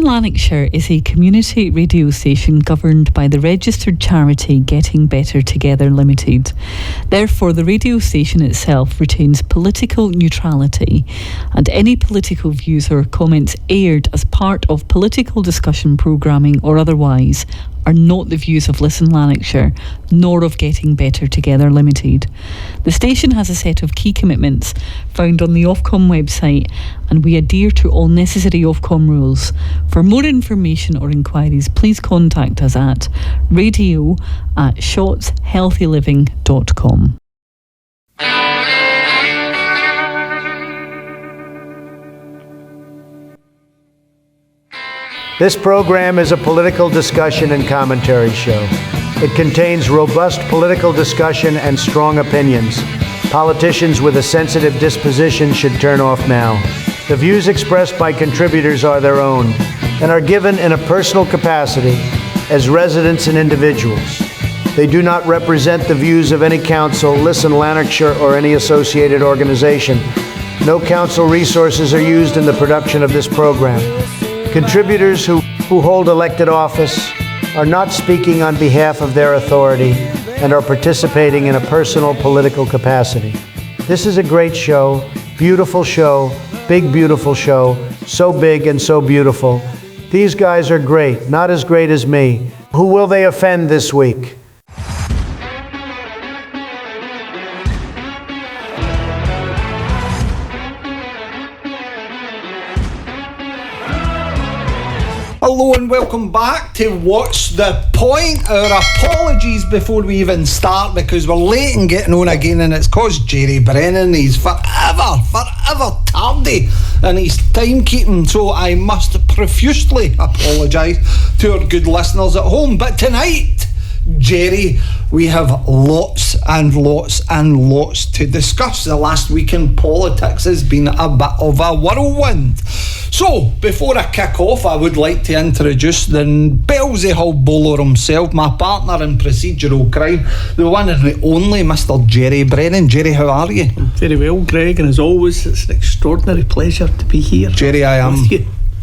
Northern Lanarkshire is a community radio station governed by the registered charity Getting Better Together Limited. Therefore, the radio station itself retains political neutrality, and any political views or comments aired as part of political discussion programming or otherwise are not the views of Listen Lanarkshire, nor of Getting Better Together Limited. The station has a set of key commitments found on the Ofcom website, and we adhere to all necessary Ofcom rules. For more information or inquiries, please contact us at radio@shotshealthyliving.com. This program is a political discussion and commentary show. It contains robust political discussion and strong opinions. Politicians with a sensitive disposition should turn off now. The views expressed by contributors are their own and are given in a personal capacity as residents and individuals. They do not represent the views of any council, Listen Lanarkshire, or any associated organization. No council resources are used in the production of this program. Contributors who hold elected office are not speaking on behalf of their authority and are participating in a personal political capacity. This is a great show, beautiful show, big beautiful show, so big and so beautiful. These guys are great, not as great as me. Who will they offend this week? Hello and welcome back to What's the Point? Our apologies before we even start because we're late in getting on again, and it's cause Jerry Brennan, he's forever tardy in his timekeeping, so I must profusely apologise to our good listeners at home. But tonight, Jerry, we have lots and lots and lots to discuss. The last week in politics has been a bit of a whirlwind. So, before I kick off, I would like to introduce the Beelzebub bowler himself, my partner in procedural crime, the one and the only Mr. Jerry Brennan. Jerry, how are you? I'm very well, Greg, and as always, it's an extraordinary pleasure to be here. Jerry, I am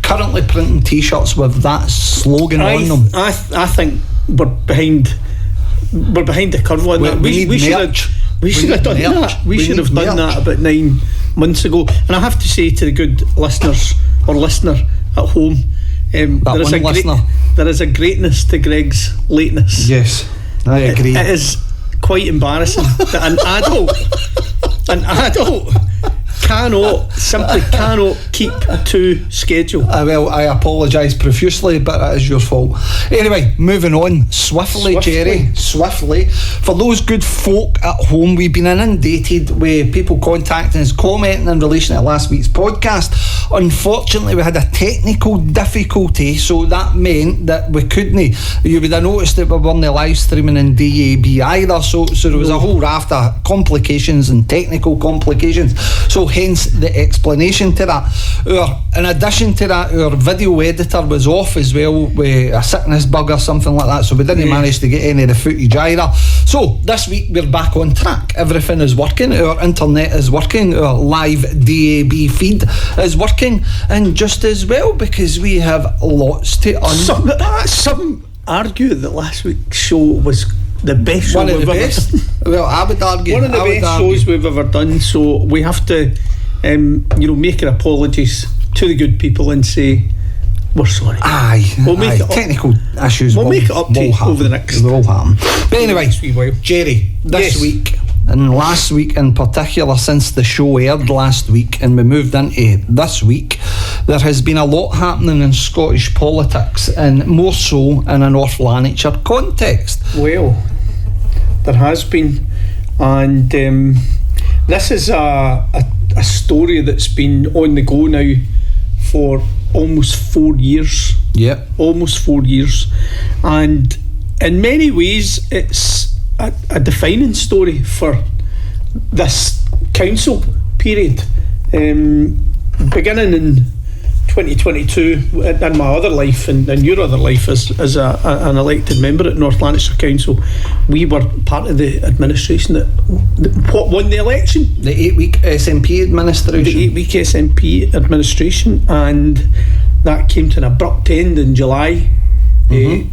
currently printing t-shirts with that slogan on them. I think we're behind the curve on that. We should have done that. We should have done that about 9 months ago. And I have to say to the good listeners or listener at home, there is a greatness to Greg's lateness. Yes, I agree. It is quite embarrassing that an adult simply cannot keep to schedule. Well, I apologise profusely, but it is your fault. Anyway, moving on swiftly, Jerry. Swiftly. For those good folk at home, we've been inundated with people contacting us, commenting in relation to last week's podcast. Unfortunately, we had a technical difficulty, so that meant that we couldn't. You would have noticed that we weren't live streaming in DAB either, so there was a whole raft of complications and technical complications. So hence the explanation to that. In addition to that, our video editor was off as well with a sickness bug or something like that, so we didn't manage to get any of the footage either. So this week we're back on track. Everything is working, our internet is working, our live DAB feed is working, and just as well because we have lots to Some argue that last week's show was the best show we've ever done. Well, I would argue one of the best shows we've ever done, so we have to make our apologies to the good people and say we're sorry. We'll make it technical issues. We'll make it up to you over the next. They'll happen. But anyway, Jerry, this week and last week in particular, since the show aired last week and we moved into this week, there has been a lot happening in Scottish politics, and more so in a North Lanarkshire context. Well, there has been, and this is a story that's been on the go now for almost 4 years. Yeah, almost 4 years, and in many ways it's a defining story for this council period, beginning in 2022 in my other life and in your other life as an elected member at North Lanarkshire Council. We were part of the administration that won the election, the 8-week SNP administration. The 8-week SNP administration, and that came to an abrupt end in July. The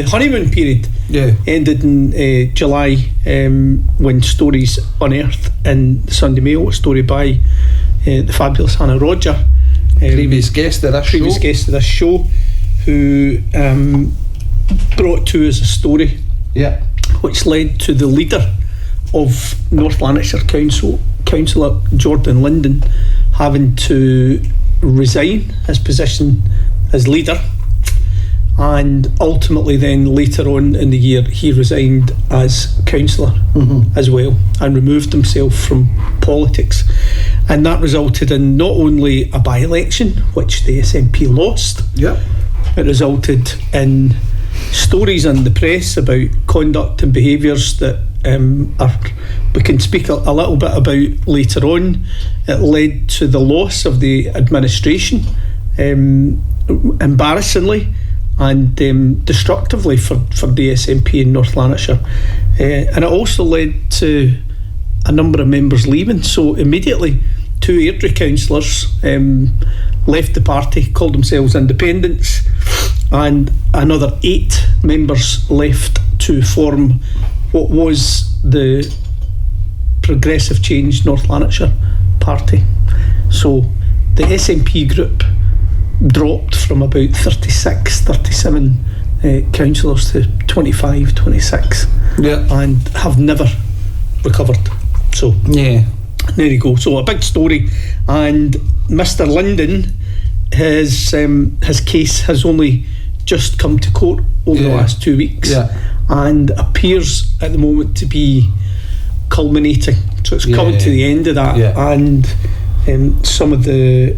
honeymoon period ended in July, when stories unearthed in the Sunday Mail, a story by the fabulous Hannah Roger, previous guest of this show, who brought to us a story which led to the leader of North Lanarkshire Council, Councillor Jordan Linden, having to resign his position as leader, and ultimately then later on in the year he resigned as councillor as well, and removed himself from politics, and that resulted in not only a by-election which the SNP lost, it resulted in stories in the press about conduct and behaviours that we can speak a little bit about later on. It led to the loss of the administration, embarrassingly and destructively for the SNP in North Lanarkshire, and it also led to a number of members leaving. So immediately 2 Airdrie councillors left the party, called themselves independents, and another 8 members left to form what was the Progressive Change North Lanarkshire party. So the SNP group dropped from about 37 councillors to 25, 26, and have never recovered. So there you go. So a big story, and Mr. Linden, his case has only just come to court over the last 2 weeks, and appears at the moment to be culminating. So it's coming to the end of that, and some of the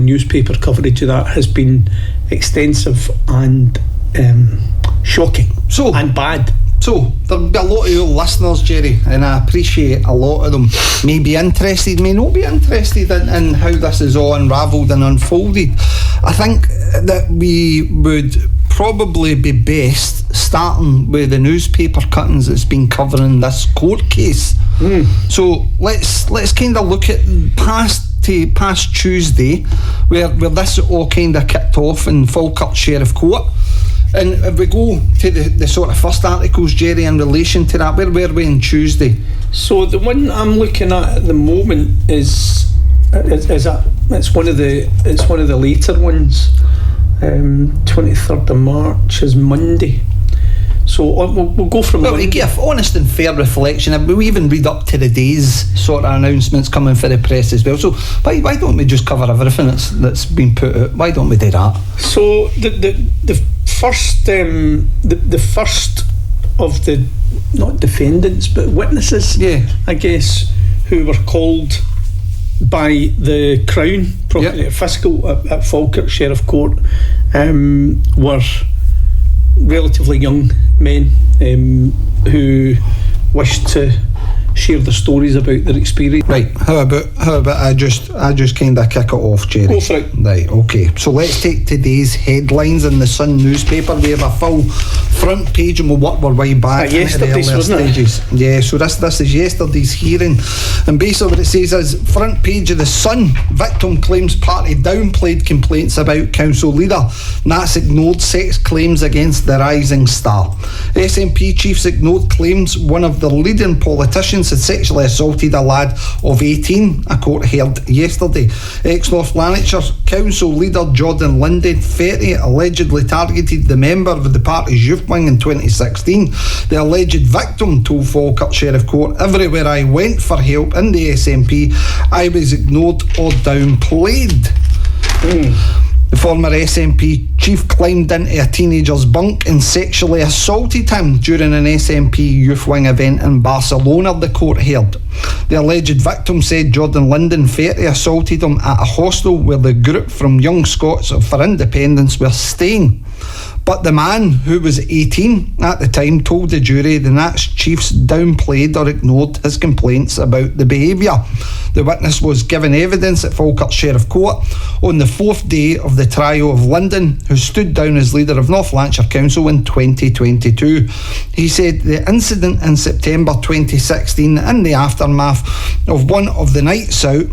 newspaper coverage of that has been extensive and shocking and bad. So there'll be a lot of your listeners, Jerry, and I appreciate a lot of them may be interested, may not be interested in how this is all unravelled and unfolded. I think that we would probably be best starting with the newspaper cuttings that's been covering this court case. So let's kind of look at past Tuesday, where this all kind of kicked off in Falkirk Sheriff Court. And if we go to the sort of first articles, Jerry, in relation to that, where were we on Tuesday? So the one I'm looking at the moment it's one of the later ones. 23rd of March is Monday. So we'll go from Monday. We give honest and fair reflection. We even read up to the day's sort of announcements coming for the press as well. So why don't we just cover everything that's been put out? Why don't we do that? So the first of the, not defendants but witnesses, I guess, who were called by the Crown Property Fiscal at Falkirk Sheriff Court were relatively young men who wished to share their stories about their experience. Right, how about I just kind of kick it off, Jerry? Go for it. Right, okay. So let's take today's headlines in the Sun newspaper. We have a full front page and we'll work our way back into the earlier stages. Yeah, so this is yesterday's hearing, and basically what it says is, front page of the Sun, victim claims party downplayed complaints about council leader. Nats ignored sex claims against the rising star. SNP chiefs ignored claims one of the leading politicians had sexually assaulted a lad of 18, a court heard yesterday. Ex-North Lanarkshire Council leader Jordan Linden, 30, allegedly targeted the member of the party's youth wing in 2016. The alleged victim told Falkirk Sheriff Court, everywhere I went for help in the SNP, I was ignored or downplayed. The former SNP chief climbed into a teenager's bunk and sexually assaulted him during an SNP youth wing event in Barcelona, the court heard. The alleged victim said Jordan Linden, 30, assaulted him at a hostel where the group from Young Scots for Independence were staying. But the man, who was 18 at the time, told the jury the Nats chiefs downplayed or ignored his complaints about the behaviour. The witness was given evidence at Falkirk Sheriff Court on the 4th day of the trial of Linden, who stood down as leader of North Lanarkshire Council in 2022. He said the incident in September 2016, in the aftermath of one of the nights out,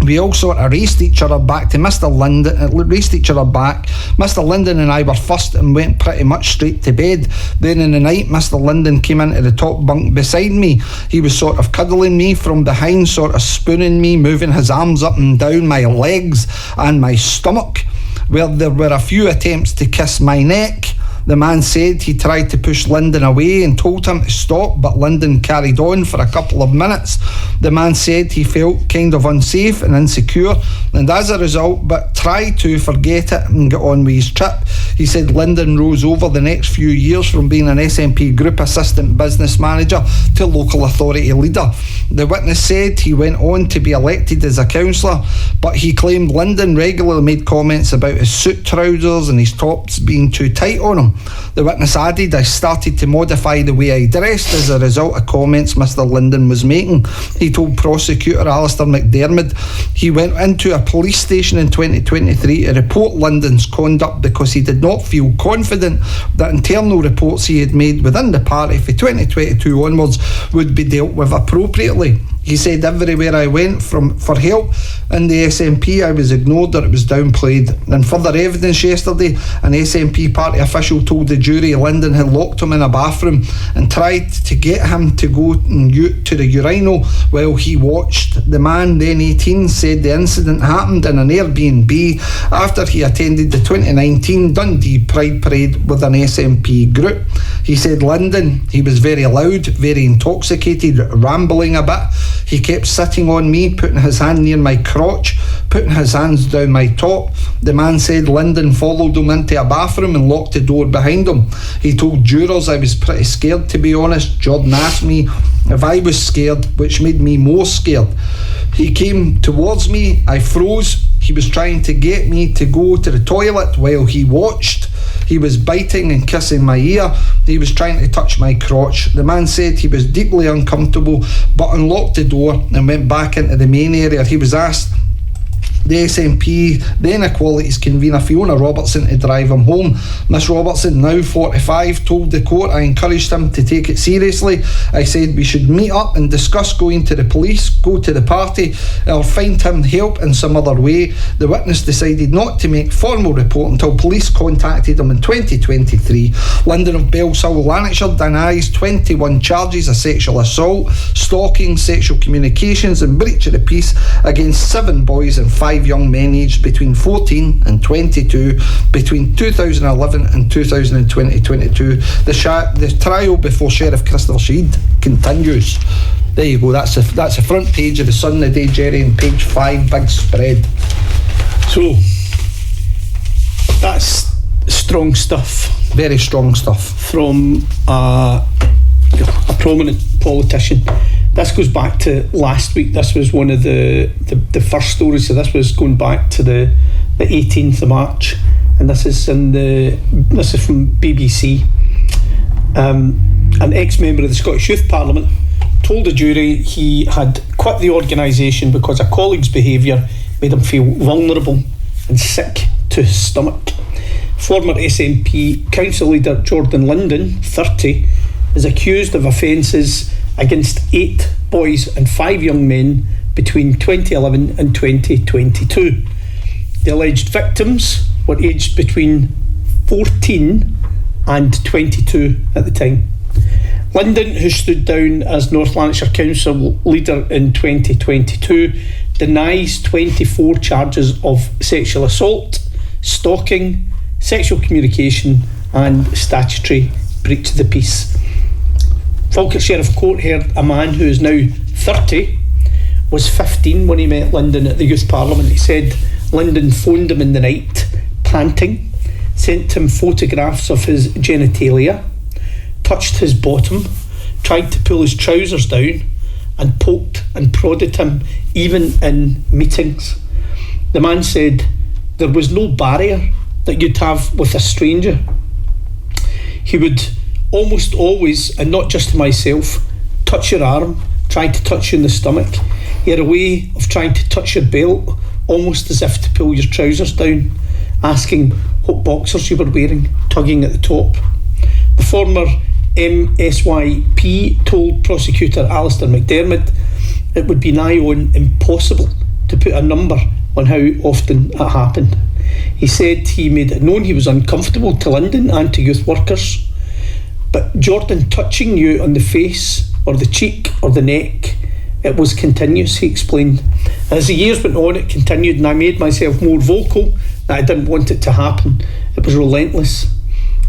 We all sort of raced each other back to Mr. Linden. Mr. Linden and I were first and went pretty much straight to bed. Then in the night, Mr. Linden came into the top bunk beside me. He was sort of cuddling me from behind, sort of spooning me, moving his arms up and down my legs and my stomach, where there were a few attempts to kiss my neck. The man said he tried to push Linden away and told him to stop, but Linden carried on for a couple of minutes. The man said he felt kind of unsafe and insecure, and as a result, but tried to forget it and get on with his trip. He said Linden rose over the next few years from being an SNP Group Assistant Business Manager to Local Authority Leader. The witness said he went on to be elected as a councillor, but he claimed Linden regularly made comments about his suit trousers and his tops being too tight on him. The witness added, I started to modify the way I dressed as a result of comments Mr. Linden was making. He told prosecutor Alistair McDermott he went into a police station in 2023 to report Linden's conduct because he did not feel confident that internal reports he had made within the party for 2022 onwards would be dealt with appropriately. He said everywhere I went for help in the SNP, I was ignored or it was downplayed. In further evidence yesterday, an SNP party official told the jury Linden had locked him in a bathroom and tried to get him to go to the urinal while he watched. The man, then 18, said the incident happened in an Airbnb after he attended the 2019 Dundee Pride Parade with an SNP group. He said Linden, he was very loud, very intoxicated, rambling a bit. He kept sitting on me, putting his hand near my crotch, putting his hands down my top. The man said Linden followed him into a bathroom and locked the door behind him. He told jurors I was pretty scared, to be honest. Jordan asked me if I was scared, which made me more scared. He came towards me, I froze. He was trying to get me to go to the toilet while he watched. He was biting and kissing my ear. He was trying to touch my crotch. The man said he was deeply uncomfortable but unlocked the door and went back into the main area. He was asked the SNP then Equalities convener Fiona Robertson to drive him home. Miss Robertson, now 45, told the court I encouraged him to take it seriously. I said we should meet up and discuss going to the police, go to the party, or find him help in some other way. The witness decided not to make formal report until police contacted him in 2023. Linden of Bellshill, Lanarkshire denies 21 charges of sexual assault, stalking, sexual communications and breach of the peace against 7 boys and 5 young men aged between 14 and 22 between 2011 and 2022. The trial before Sheriff Crystal Sheed continues. There you go, that's the front page of the Sun today, Jerry, and page 5, big spread. So that's strong stuff. Very strong stuff. From a prominent politician. This goes back to last week. This was one of the first stories. So this was going back to the 18th of March, and this is from BBC. An ex-member of the Scottish Youth Parliament told the jury he had quit the organisation because a colleague's behaviour made him feel vulnerable and sick to his stomach. Former SNP Council leader Jordan Linden, 30, is accused of offences against 8 boys and 5 young men between 2011 and 2022. The alleged victims were aged between 14 and 22 at the time. Linden, who stood down as North Lanarkshire Council leader in 2022, denies 24 charges of sexual assault, stalking, sexual communication and statutory breach of the peace. Falkirk Sheriff Court heard a man who is now 30 was 15 when he met Linden at the Youth Parliament. He said Linden phoned him in the night, panting, sent him photographs of his genitalia, touched his bottom, tried to pull his trousers down, and poked and prodded him, even in meetings. The man said there was no barrier that you'd have with a stranger. He would almost always, and not just to myself, touch your arm, try to touch you in the stomach. He had a way of trying to touch your belt, almost as if to pull your trousers down, asking what boxers you were wearing, tugging at the top. The former MSYP told prosecutor Alistair McDermott it would be nigh on impossible to put a number on how often it happened. He said he made it known he was uncomfortable to Linden and to youth workers, but Jordan touching you on the face or the cheek or the neck, it was continuous, he explained. As the years went on, it continued, and I made myself more vocal that I didn't want it to happen. It was relentless.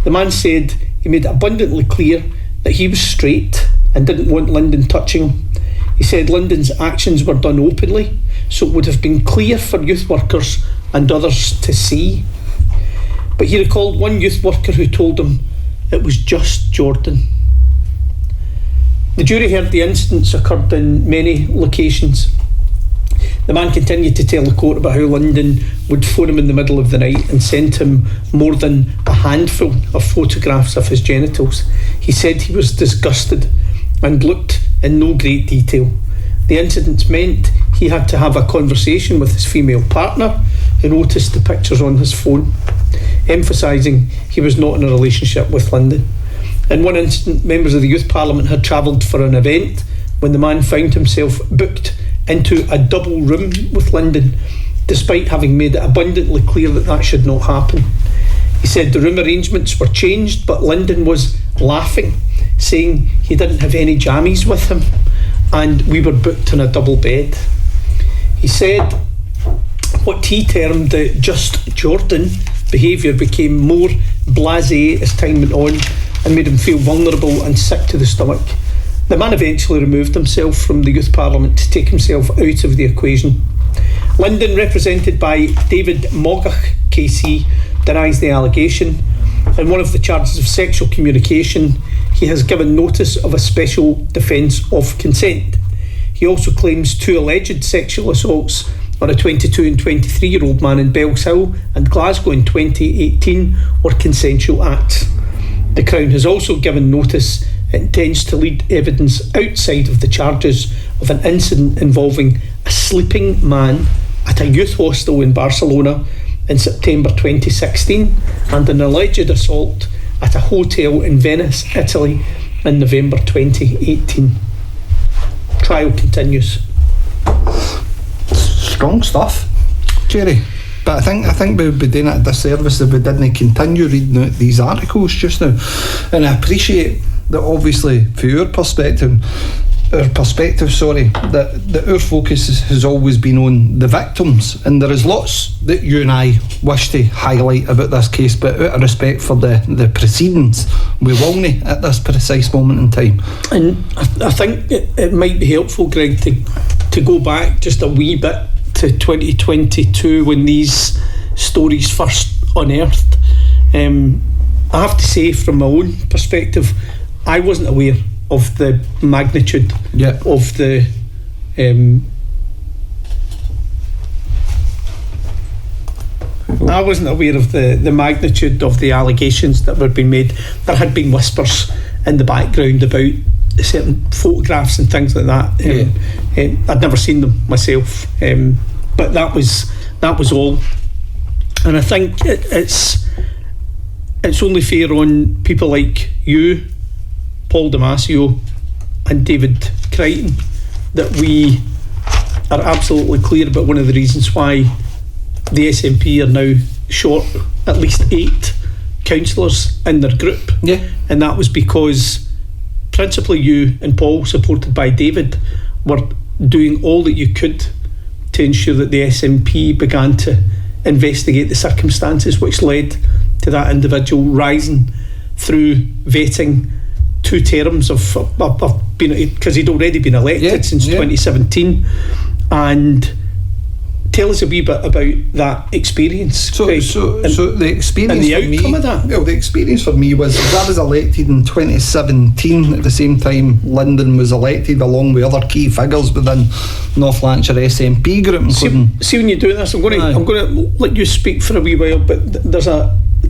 The man said he made it abundantly clear that he was straight and didn't want Linden touching him. He said Linden's actions were done openly, so it would have been clear for youth workers and others to see. But he recalled one youth worker who told him it was just Jordan. The jury heard the incidents occurred in many locations. The man continued to tell the court about how Linden would phone him in the middle of the night and send him more than a handful of photographs of his genitals. He said he was disgusted and looked in no great detail. The incidents meant he had to have a conversation with his female partner, who noticed the pictures on his phone, emphasising he was not in a relationship with Linden. In one incident, members of the Youth Parliament had travelled for an event when the man found himself booked into a double room with Linden, despite having made it abundantly clear that that should not happen. He said the room arrangements were changed, but Linden was laughing, saying he didn't have any jammies with him and we were booked in a double bed. He said what he termed the just Jordan behaviour became more blasé as time went on and made him feel vulnerable and sick to the stomach. The man eventually removed himself from the Youth Parliament to take himself out of the equation. Linden, represented by David Mogach KC, denies the allegation. In one of the charges of sexual communication, he has given notice of a special defence of consent. He also claims 2 alleged sexual assaults on a 22 and 23-year-old man in Bellshill and Glasgow in 2018 were consensual acts. The Crown has also given notice it intends to lead evidence outside of the charges of an incident involving a sleeping man at a youth hostel in Barcelona in September 2016 and an alleged assault at a hotel in Venice, Italy in November 2018. Trial continues. Strong stuff, Jerry. But I think we'd be doing it a disservice if we didn't continue reading out these articles just now. And I appreciate that obviously for your perspective, that our focus has always been on the victims, and there is lots that you and I wish to highlight about this case, but out of respect for the proceedings, we will not at this precise moment in time. And I think it might be helpful, Greg, to go back just a wee bit to 2022 when these stories first unearthed. I have to say, from my own perspective, I wasn't aware of the magnitude of the I wasn't aware of the magnitude of the allegations that were being made. There had been whispers in the background about certain photographs and things like that. I'd never seen them myself, but that was all. And I think it's only fair on people like you, Paul Damasio and David Crichton, that we are absolutely clear about one of the reasons why the SNP are now short at least 8 councillors in their group. And that was because principally you and Paul, supported by David, were doing all that you could to ensure that the SNP began to investigate the circumstances which led to that individual rising through vetting 2 terms of being, because he'd already been elected since 2017. And tell us a wee bit about that experience. So the experience and the for outcome me, of that. Well, the experience for me was I was elected in 2017 at the same time Linden was elected, along with other key figures within North Lanarkshire SNP group. See when you do this, I'm going to let you speak for a wee while, but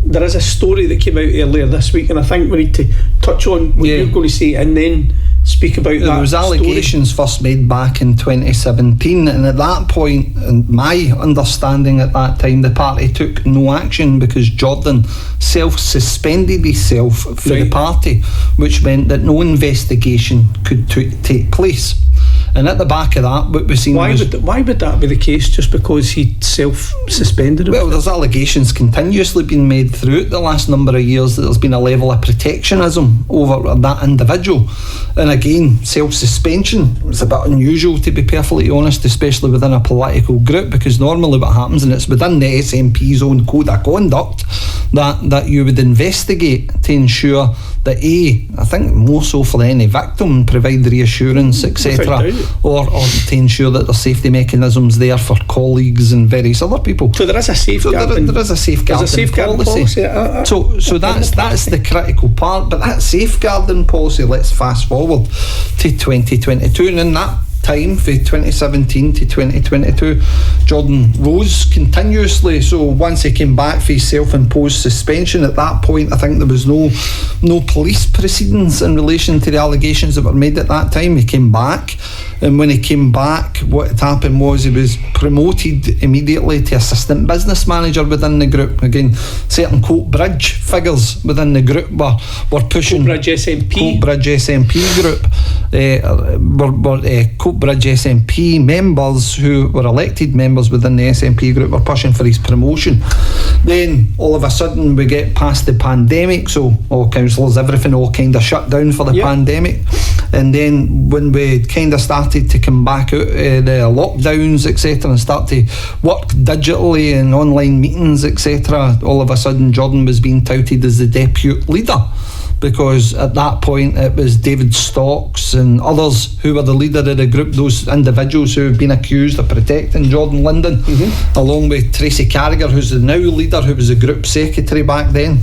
there is a story that came out earlier this week, and I think we need to touch on what you're going to say and then speak about that. There was allegations first made back in 2017, and at that point, and my understanding at that time, the party took no action because Jordan self-suspended himself for the party, which meant that no investigation could take place. And at the back of that, what we've seen why would that be the case? Just because he self-suspended him? Well, there's allegations continuously been made throughout the last number of years that there's been a level of protectionism over that individual. And again, self-suspension is a bit unusual, to be perfectly honest, especially within a political group, because normally what happens, and it's within the SNP's own code of conduct, that you would investigate to ensure that I think more so for any victim, provide reassurance, etc., or to ensure that there's safety mechanisms there for colleagues and various other people. So there is a safeguarding. There is a safeguarding policy. So that's the critical part. But that safeguarding policy, let's fast forward to 2022, and in that time, from 2017 to 2022, Jordan rose continuously. So once he came back for his self-imposed suspension, at that point I think there was no police proceedings in relation to the allegations that were made at that time. He came back, and when he came back, what had happened was he was promoted immediately to assistant business manager within the group. Again, certain Coatbridge figures within the group were pushing Coatbridge SNP group Coatbridge SNP members who were elected members within the SNP group were pushing for his promotion. Then all of a sudden we get past the pandemic, so all councillors, everything all kind of shut down for the pandemic. And then when we kind of started to come back out of the lockdowns, etc., and start to work digitally and online meetings, etc., all of a sudden Jordan was being touted as the deputy leader, because at that point it was David Stocks and others who were the leader of the group, those individuals who have been accused of protecting Jordan Linden, along with Tracy Carragher, who's the now leader, who was the group secretary back then.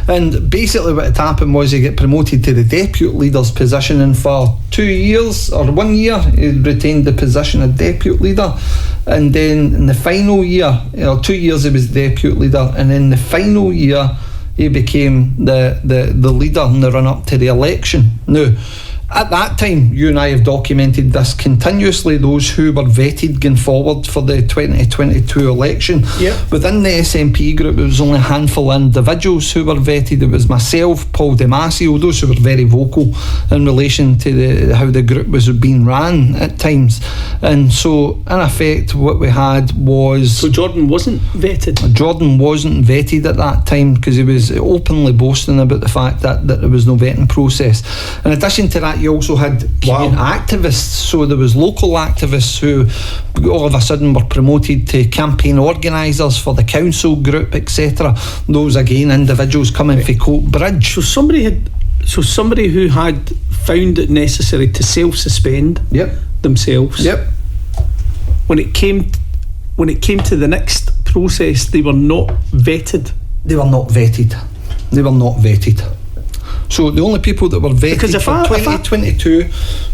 And basically what had happened was he got promoted to the deputy leader's position, and for 2 years or 1 year he retained the position of deputy leader, and then in the final year, 2 years he was deputy leader, and in the final year he became the leader in the run-up to the election. Now, at that time, you and I have documented this continuously, those who were vetted going forward for the 2022 election. Within the SNP group, it was only a handful of individuals who were vetted. It was myself, Paul Damasio, those who were very vocal in relation to how the group was being ran at times. And so, in effect, what we had was... So Jordan wasn't vetted? Jordan wasn't vetted at that time, because he was openly boasting about the fact that there was no vetting process. In addition to that, you also had activists. So there was local activists who all of a sudden were promoted to campaign organisers for the council group, etc. Those again individuals coming from Coatbridge. So somebody who had found it necessary to self-suspend themselves. When it came to the next process, they were not vetted. They were not vetted. So the only people that were vetted for 2022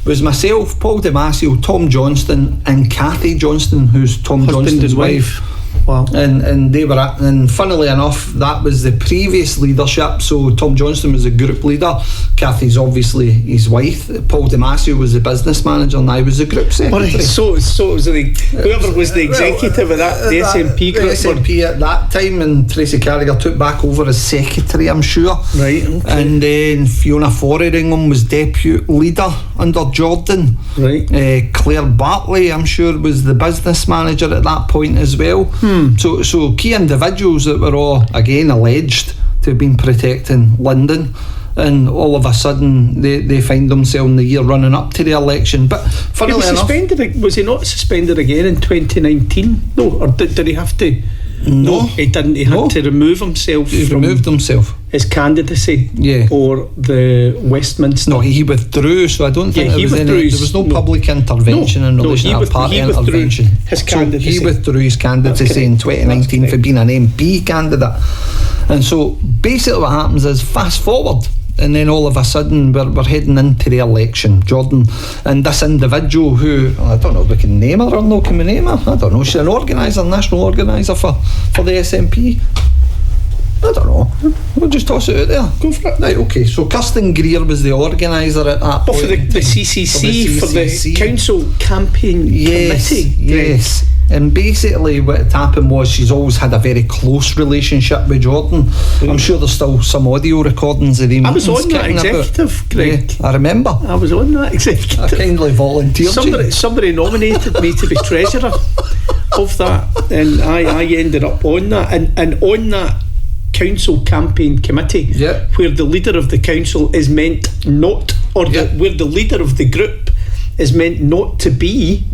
was myself, Paul Damasio, Tom Johnston and Cathy Johnston, who's Tom Johnston's wife. Wow. And they were and funnily enough, that was the previous leadership. So Tom Johnston was the group leader, Cathy's obviously his wife, Paul Damasio was the business manager, and I was the group secretary. So it was whoever was the executive of that, the SNP group. The SNP at that time, and Tracy Carragher took back over as secretary, I'm sure. Right. Okay. And then Fiona Fotheringham was deputy leader under Jordan. Right. Claire Bartley, I'm sure, was the business manager at that point as well. So key individuals that were all again alleged to have been protecting Linden, and all of a sudden they find themselves in the year running up to the election. But funnily enough, was he not suspended again in 2019? No, or did he have to? No, he didn't. He had to remove himself. He removed himself. His candidacy for the Westminster. No, he withdrew, so I don't think there was no public intervention in relation to party intervention. His candidacy. So he withdrew his candidacy in 2019 for being an MP candidate. And so basically what happens is, fast forward, and then all of a sudden we're heading into the election. Jordan and this individual who, I don't know if we can name her or no, can we name her? I don't know, she's an organiser, national organiser for the SNP. I don't know, we'll just toss it out there. Go for it. Right, okay, so Kirsten Greer was the organiser at that point. For the CCC, for the council campaign committee. Yes. And basically what had happened was she's always had a very close relationship with Jordan. I'm sure there's still some audio recordings of them. I was on that executive, Greg. Yeah, I remember. I was on that executive. I kindly volunteered. Somebody nominated me to be treasurer of that, and I ended up on that. And on that council campaign committee, where the leader of the council is meant not, or where the leader of the group is meant not to be,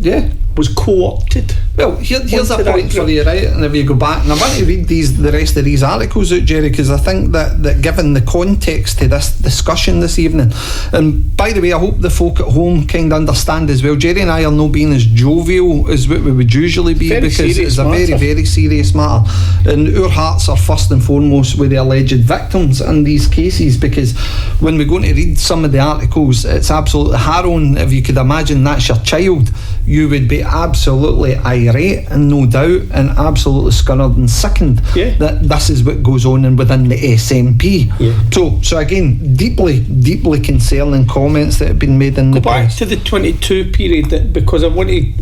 was co-opted. Well, here's a point for you, right? And if you go back, and I want to read the rest of these articles out, Jerry, because I think that given the context to this discussion this evening, and by the way, I hope the folk at home kind of understand as well, Jerry and I are not being as jovial as what we would usually be, because it's a very, very serious matter, and our hearts are first and foremost with the alleged victims in these cases, because when we're going to read some of the articles, it's absolutely harrowing. If you could imagine that's your child, you would be absolutely irate and no doubt, and absolutely scunnered and sickened that this is what goes on within the SNP. So again, deeply concerning comments that have been made in the press. Go back to the 22 period, because I want to,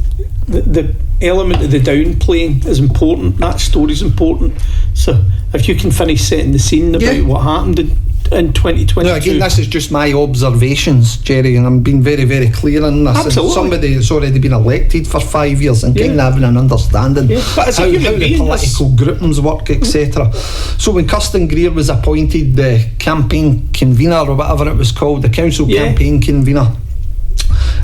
the element of the downplaying is important. That story's important. So if you can finish setting the scene about what happened in 2022. No, again, this is just my observations, Jerry, and I'm being very, very clear on this. Absolutely. And somebody that's already been elected for 5 years and kind of having an understanding but as how the political groupings work, etc. So when Kirsten Greer was appointed the campaign convener, or whatever it was called, the council campaign convener,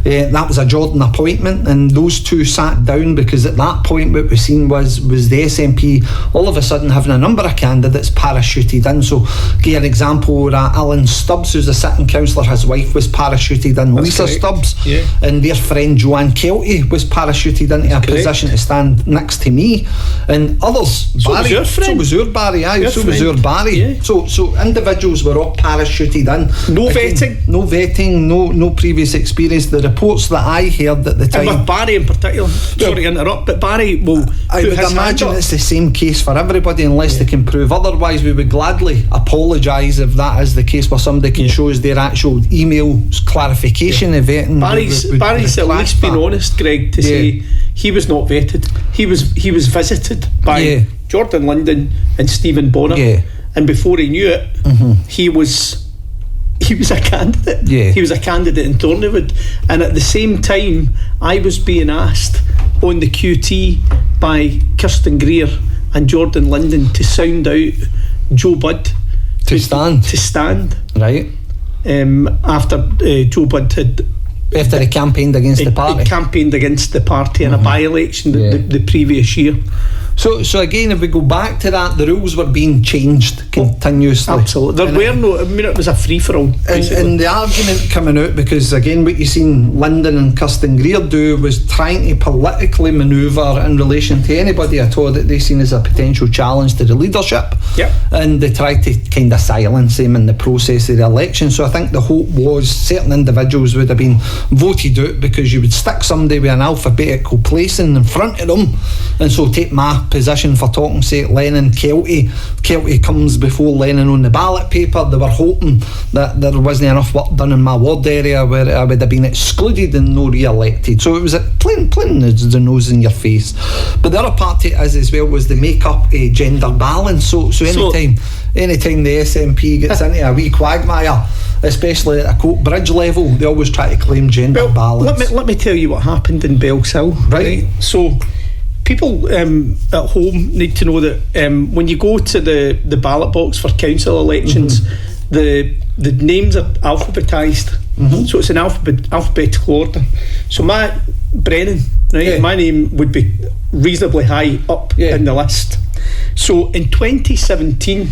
that was a Jordan appointment, and those two sat down, because at that point what we've seen was the SNP all of a sudden having a number of candidates parachuted in. So give an example, Alan Stubbs, who's a sitting councillor, his wife was parachuted in. That's Lisa correct. Stubbs, and their friend Joanne Kelty was parachuted into a position to stand next to me, and others. So Barry, was your friend. So was your Barry, aye. So was your Barry. So individuals were all parachuted in. No vetting, no previous experience. The reports that I heard at the time, and with Barry in particular, sorry to interrupt, but Barry will I would imagine it's the same case for everybody, unless they can prove otherwise. We would gladly apologise if that is the case, where somebody can show us their actual email clarification of vetting. Barry's at least been honest, Greg, to say he was not vetted. He was visited by Jordan Linden and Stephen Bonner, and before he knew it, he was a candidate. He was a candidate in Thorneywood, and at the same time I was being asked on the QT by Kirsten Greer and Jordan Linden to sound out Joe Budd to stand right after Joe Budd had, after he campaigned against the party. He campaigned against the party in a by-election the previous year. So again, if we go back to that, the rules were being changed continuously. Absolutely. It was a free-for-all. And the argument coming out, because again, what you seen Linden and Kirsten Greer do was trying to politically manoeuvre in relation to anybody at all that they seen as a potential challenge to the leadership. And they tried to kind of silence him in the process of the election. So I think the hope was certain individuals would have been voted out, because you would stick somebody with an alphabetical placing in front of them, and so take my position for talking, say, Lennon, Kelty comes before Lennon on the ballot paper. They were hoping that there wasn't enough work done in my ward area where I would have been excluded and no re-elected. So it was plain the nose in your face. But the other part to it as well was the make up a gender balance. So anytime the SNP gets into a wee quagmire, especially at a Coatbridge level, they always try to claim gender balance. Let me tell you what happened in Bellshill. Right. So people at home need to know that when you go to the ballot box for council elections, the names are alphabetised. So it's in alphabetical order. So Brennan, my name would be reasonably high up in the list. So in 2017,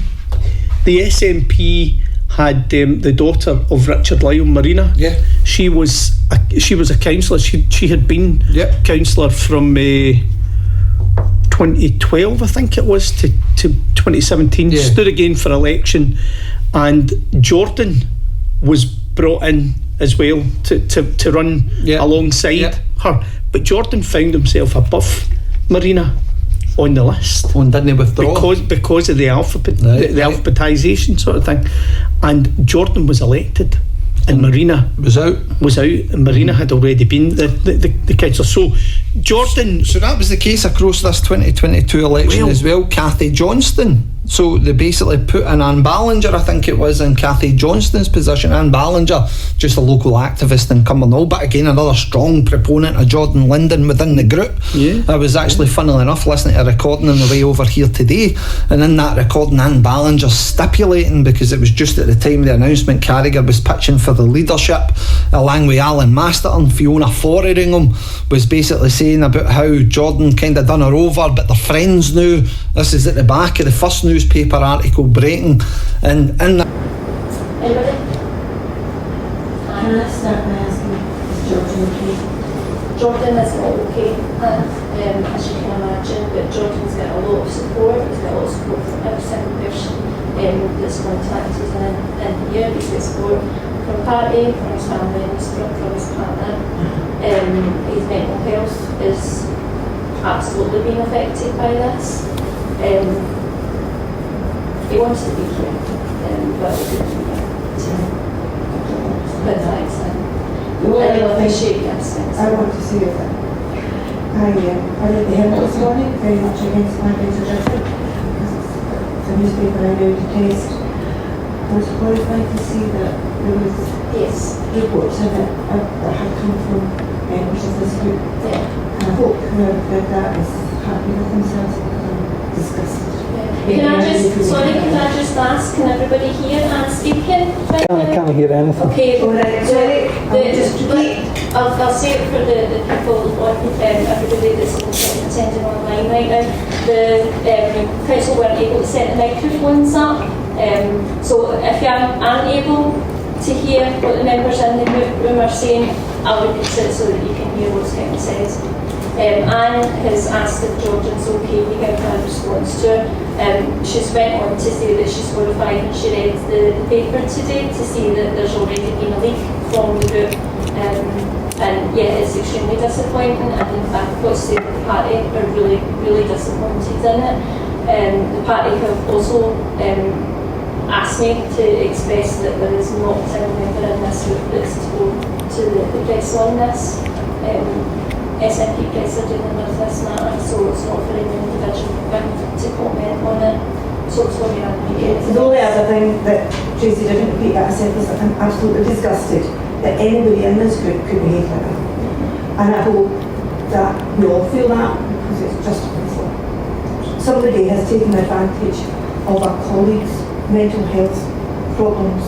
the SNP had the daughter of Richard Lyle, Marina. She was a councillor. She had been councillor from 2012, I think it was, to 2017. Stood again for election, and Jordan was brought in as well to run alongside her. But Jordan found himself above Marina on the list. And didn't he withdraw? Because of the alphabet, the alphabetisation sort of thing. And Jordan was elected, and Marina was out, and Marina had already been the councillor. So Jordan. So that was the case across this 2022 election as well. Cathy Johnston. So they basically put in Anne Ballinger, I think it was, in Cathy Johnston's position. Anne Ballinger, just a local activist in Cumbernauld, but again another strong proponent of Jordan Linden within the group. I was actually, funnily enough, listening to a recording on the way over here today, and in that recording Anne Ballinger stipulating, because it was just at the time of the announcement, Carragher was pitching for the leadership along with Alan Masterton. Fiona Fotheringham was basically saying about how Jordan kind of done her over, but they're friends now. This is at the back of the first newspaper article breaking, and in that. Anybody? Can I start by asking, is Jordan okay? Jordan is not okay, as you can imagine, but Jordan's got a lot of support. He's got a lot of support from every single person that's contacted in here. He's got support from party, from his family, and from his partner. His mental health is absolutely being affected by this. He wants to be here, but he couldn't be here. But thanks, and I appreciate your absence. I want to say that I read the Herald this morning, very much against my better judgment, because it's a newspaper I now detest. I was horrified to see that there was reports in it that had come from members of this group. And I hope whoever read that is happy with themselves, because I'm disgusted. Can I just ask, can everybody hear Anne speaking? I can't hear anything. Okay, I'll say it for the people, everybody that's attending online right now. The council weren't able to set the microphones up, so if you aren't able to hear what the members in the room are saying, I'll repeat it so that you can hear what's being said. Anne has asked if Jordan's okay. We gave her a response to her. She's went on to say that she's horrified when she read the paper today to see that there's already been a leak from the group. And yeah, it's extremely disappointing, and I've got to say that the party are really, really disappointed in it. The party have also asked me to express that there is not a single member in this group that's to go to the press on this. SNP press are dealing with this matter, so it's not for any individual to comment on it. So it's only the only other thing that Tracy didn't repeat that I said was that I'm absolutely disgusted that anybody in this group could behave like that. And I hope that we all feel that, because it's just awful. Somebody has taken advantage of our colleagues' mental health problems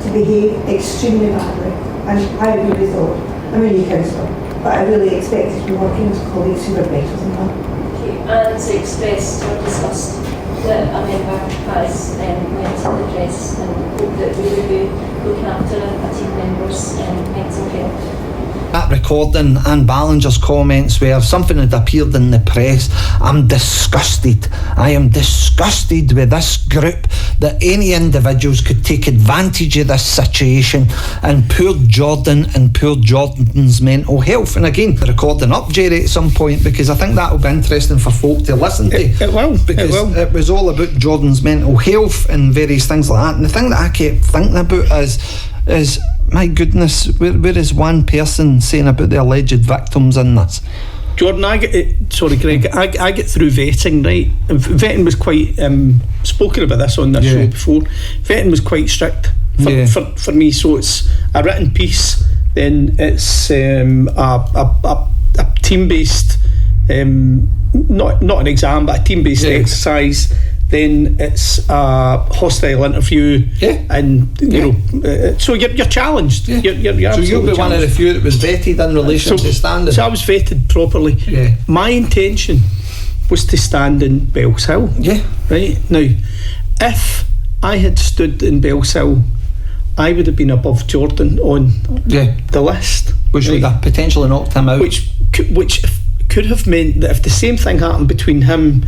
to behave extremely badly. And I really thought, I'm a new councillor, but I really expected to be working with colleagues who were better than that. Okay. And to express our disgust that a member has went to the press, and hope that we will be looking after a team member's mental health. That recording, Anne Ballinger's comments where something had appeared in the press. I'm disgusted. I am disgusted with this group, that any individuals could take advantage of this situation, and poor Jordan and poor Jordan's mental health. And again, the recording up, Jerry, at some point, because I think that will be interesting for folk to listen to. It will. Because it was all about Jordan's mental health and various things like that. And the thing that I kept thinking about is my goodness, where is one person saying about the alleged victims in this? Jordan, Greg, I get through vetting, right? And vetting was quite spoken about this on this show before. Vetting was quite strict for me. So it's a written piece, then it's a team-based, not an exam, but a team-based exercise. Then it's a hostile interview, and you know, so you're challenged. You're so you'll be one of the few that was vetted in relation to standing. So I was vetted properly. My intention was to stand in Bells Hill. Right now, if I had stood in Bells Hill, I would have been above Jordan on the list, which would have potentially knocked him out. Which could have meant that if the same thing happened between him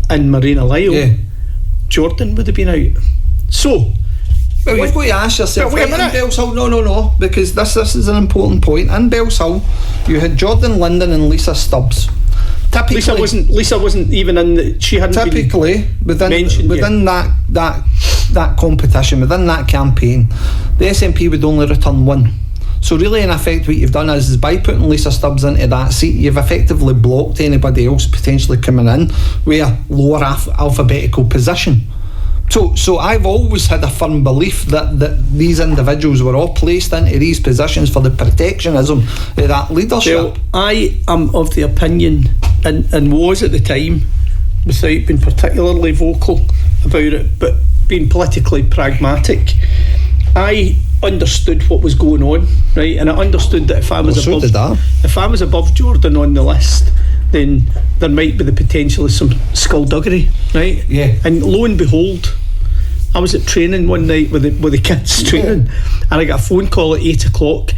and Marina Lyle, Jordan would have been out. So, well, you've got to ask yourself, wait a minute. In Bells Hill, no, because this is an important point. In Bells Hill, you had Jordan Linden and Lisa Stubbs. Lisa wasn't even in. She hadn't typically been mentioned within that competition, within that campaign, the SNP would only return one. So really, in effect, what you've done is by putting Lisa Stubbs into that seat, you've effectively blocked anybody else potentially coming in with a lower alphabetical position. So I've always had a firm belief that these individuals were all placed into these positions for the protectionism of that leadership. Well, I am of the opinion, and was at the time, without being particularly vocal about it, but being politically pragmatic, I understood what was going on, right? And I understood that if I was above Jordan on the list, then there might be the potential of some skullduggery, right? Yeah. And lo and behold, I was at training one night with the kids training, and I got a phone call at 8 o'clock.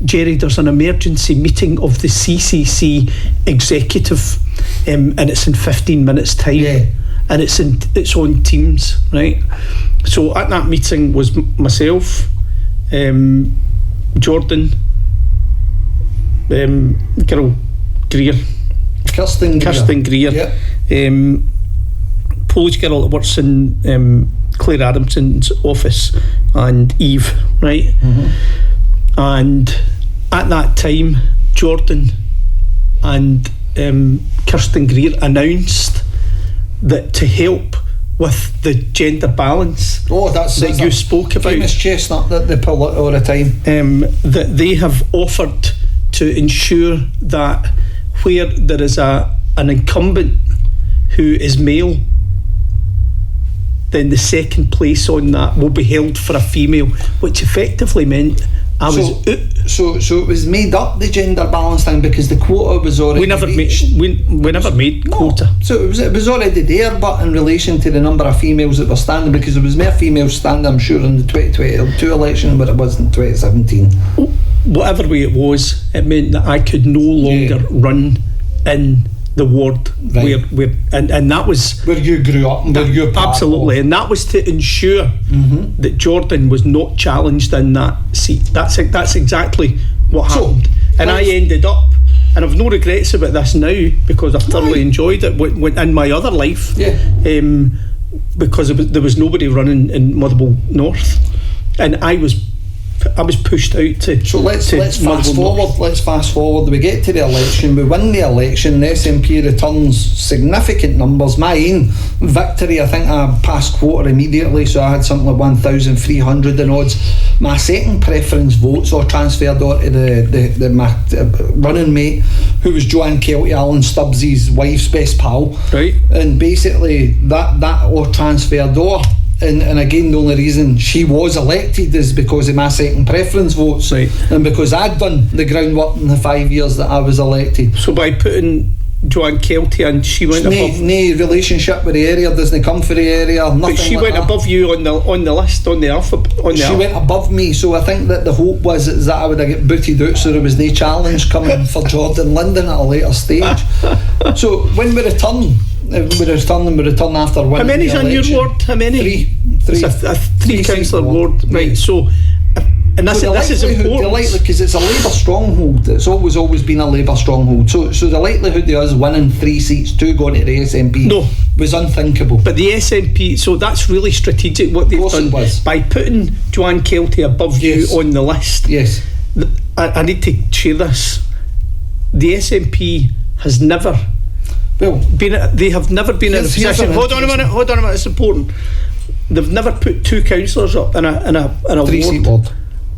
Jerry, there's an emergency meeting of the CCC executive, and it's in 15 minutes time. Yeah. And it's on Teams, right? So at that meeting was myself, Jordan, Girl Greer, Kirsten Greer, yeah. Polish girl that works in Claire Adamson's office, and Eve, right? Mm-hmm. And at that time, Jordan and Kirsten Greer announced that to help with the gender balance that you spoke about, famous chestnut that they pull all the time, that they have offered to ensure that where there is an incumbent who is male, then the second place on that will be held for a female, which effectively meant So it was made up, the gender balance thing, because the quota was already. We never made quota. So it was already there, but in relation to the number of females that were standing, because there was more females standing, I'm sure, in the 2022 election, but it was in 2017. Whatever way it was, it meant that I could no longer run in the ward where and that was where you grew up and where you absolutely of. And that was to ensure that Jordan was not challenged in that seat. That's exactly what happened. And I ended up, and I've no regrets about this now, because I've thoroughly enjoyed it in my other life, because there was nobody running in Motherwell North, and I was pushed out to. So let's fast forward. We get to the election. We win the election. The SNP returns significant numbers. My own victory, I think I passed quota immediately, so I had something like 1,300 and odds. My second preference votes all transferred on to my running mate, who was Joanne Kelty, Alan Stubbs' wife's best pal. Right. And basically that all transferred over. And again, the only reason she was elected is because of my second preference votes, right, and because I'd done the groundwork in the 5 years that I was elected. So by putting Joanne Kelty and she went above, no relationship with the area, doesn't come for the area, nothing. But she went above you on the list, on the alphabet. She went above me, so I think that the hope was that I would get booted out, so there was no challenge coming for Jordan Linden at a later stage. So when we return after winning. How many's on your ward? How many? Three. It's a three councillor ward, right? So, and this is important because it's a Labour stronghold. It's always been a Labour stronghold. So the likelihood of us winning 3 seats, 2 going to the SNP, was unthinkable. But the SNP, so that's really strategic what they've done by putting Joanne Kelty above you on the list. Yes, I need to share this. The SNP has never. They have never been in a position. Hold on a minute. It's important. They've never put 2 councillors up in a 3-seat ward.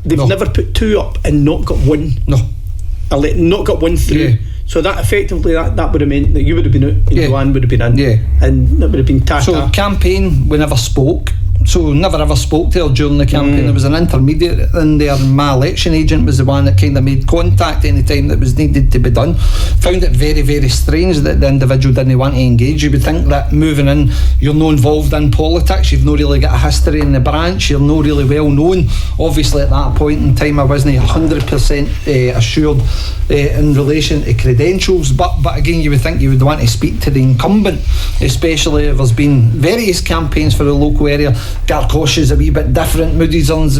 They've never put 2 up and not got 1. Not got 1 through. Yeah. So that effectively that would have meant that you would have been out and Joanne would have been in. Yeah. And that would have been tata. So campaign, we never spoke. So never ever spoke to her during the campaign. There was an intermediate in there. My election agent was the one that kind of made contact any time that was needed to be done. Found it very, very strange that the individual didn't want to engage. You would think that moving in, you're not involved in politics, you've not really got a history in the branch, you're not really well known. Obviously at that point in time I wasn't 100% assured in relation to credentials, but again you would think you would want to speak to the incumbent, especially if there's been various campaigns for the local area. Garcosh is a wee bit different. Moody's Burns.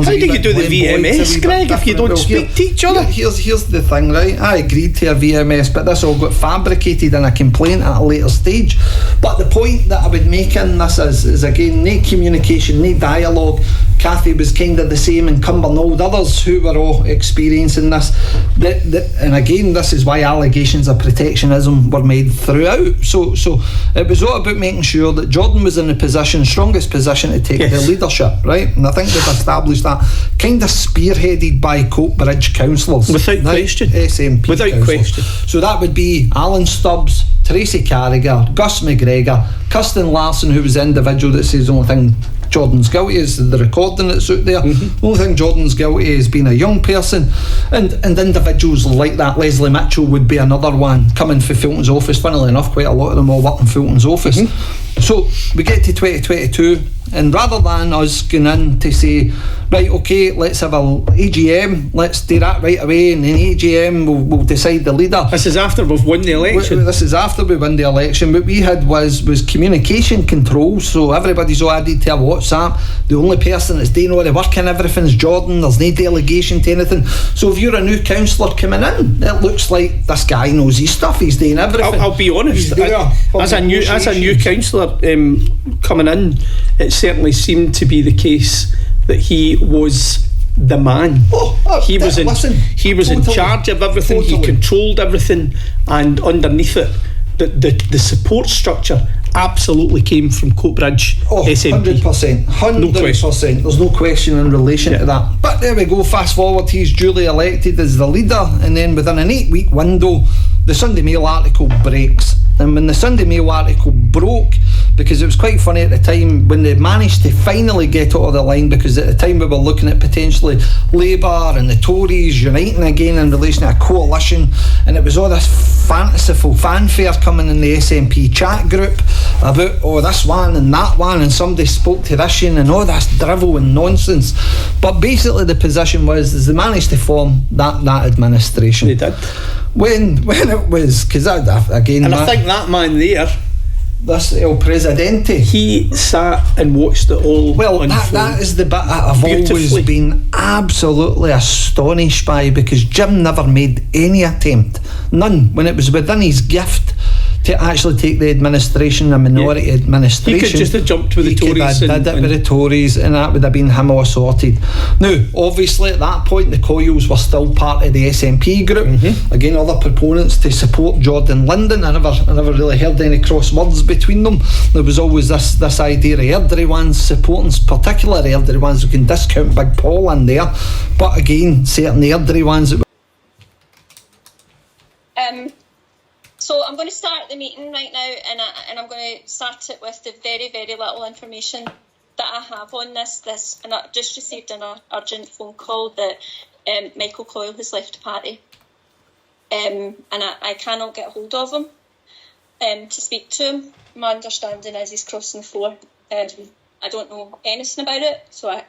How do you do the VMS, Greg, if you don't speak to each other? Here's the thing, right? I agreed to a VMS, but this all got fabricated in a complaint at a later stage. But the point that I would make in this is again, no communication, no dialogue. Cathy was kind of the same, and Cumbernauld, others who were all experiencing this. And again, this is why allegations of protectionism were made throughout. So it was all about making sure that Jordan was in the strongest position to take the leadership, right? And I think they've established that, kind of spearheaded by Coatbridge councillors. Without question. SNP Without councillors. question. So that would be Alan Stubbs, Tracy Carragher, Gus McGregor, Kirsten Larson, who was the individual that says the only thing Jordan's guilty is the recording that's out there. The only thing Jordan's guilty is being a young person, and individuals like that. Leslie Mitchell would be another one coming for Fulton's office. Funnily enough, quite a lot of them all work in Fulton's office. So we get to 2022, and rather than us going in to say, right, okay, let's have an AGM, let's do that right away, and then AGM will decide the leader. This is after we've won the election. This is after we won the election. What we had was communication control, so everybody's all added to a WhatsApp. The only person that's doing all the work and everything's Jordan. There's no delegation to anything. So if you're a new councillor coming in, it looks like this guy knows his stuff, he's doing everything. I'll be honest, as a new councillor coming in, it certainly seemed to be the case that he was the man. He was in charge of everything. He controlled everything, and underneath it, the support structure absolutely came from Coatbridge SNP. 100%. There's no question in relation to that. But there we go, fast forward, he's duly elected as the leader, and then within an 8-week window, the Sunday Mail article breaks. And when the Sunday Mail article broke, because it was quite funny at the time when they managed to finally get it over the line, because at the time we were looking at potentially Labour and the Tories uniting again in relation to a coalition, and it was all this fanciful fanfare coming in the SNP chat group about this one and that one, and somebody spoke to this and all this drivel and nonsense. But basically the position was they managed to form that administration. They did. When it was, because again, and I think that man there, this El Presidente, he sat and watched it all. Well, that is the bit I've always been absolutely astonished by, because Jim never made any attempt, none, when it was within his gift to actually take the administration, a minority administration. He could just have jumped with the Tories. He did it with the Tories, and that would have been him all sorted. Now, obviously, at that point, the Coyles were still part of the SNP group. Again, other proponents to support Jordan Linden. I never really heard any cross words between them. There was always this idea of elderly ones supporting, particularly elderly ones who can discount Big Paul in there. But again, certain elderly ones that So I'm going to start the meeting right now, and I'm going to start it with the very, very little information that I have on this. And I just received an urgent phone call that Michael Coyle has left the party, and I cannot get hold of him to speak to him. My understanding is he's crossing the floor. I don't know anything about it, so I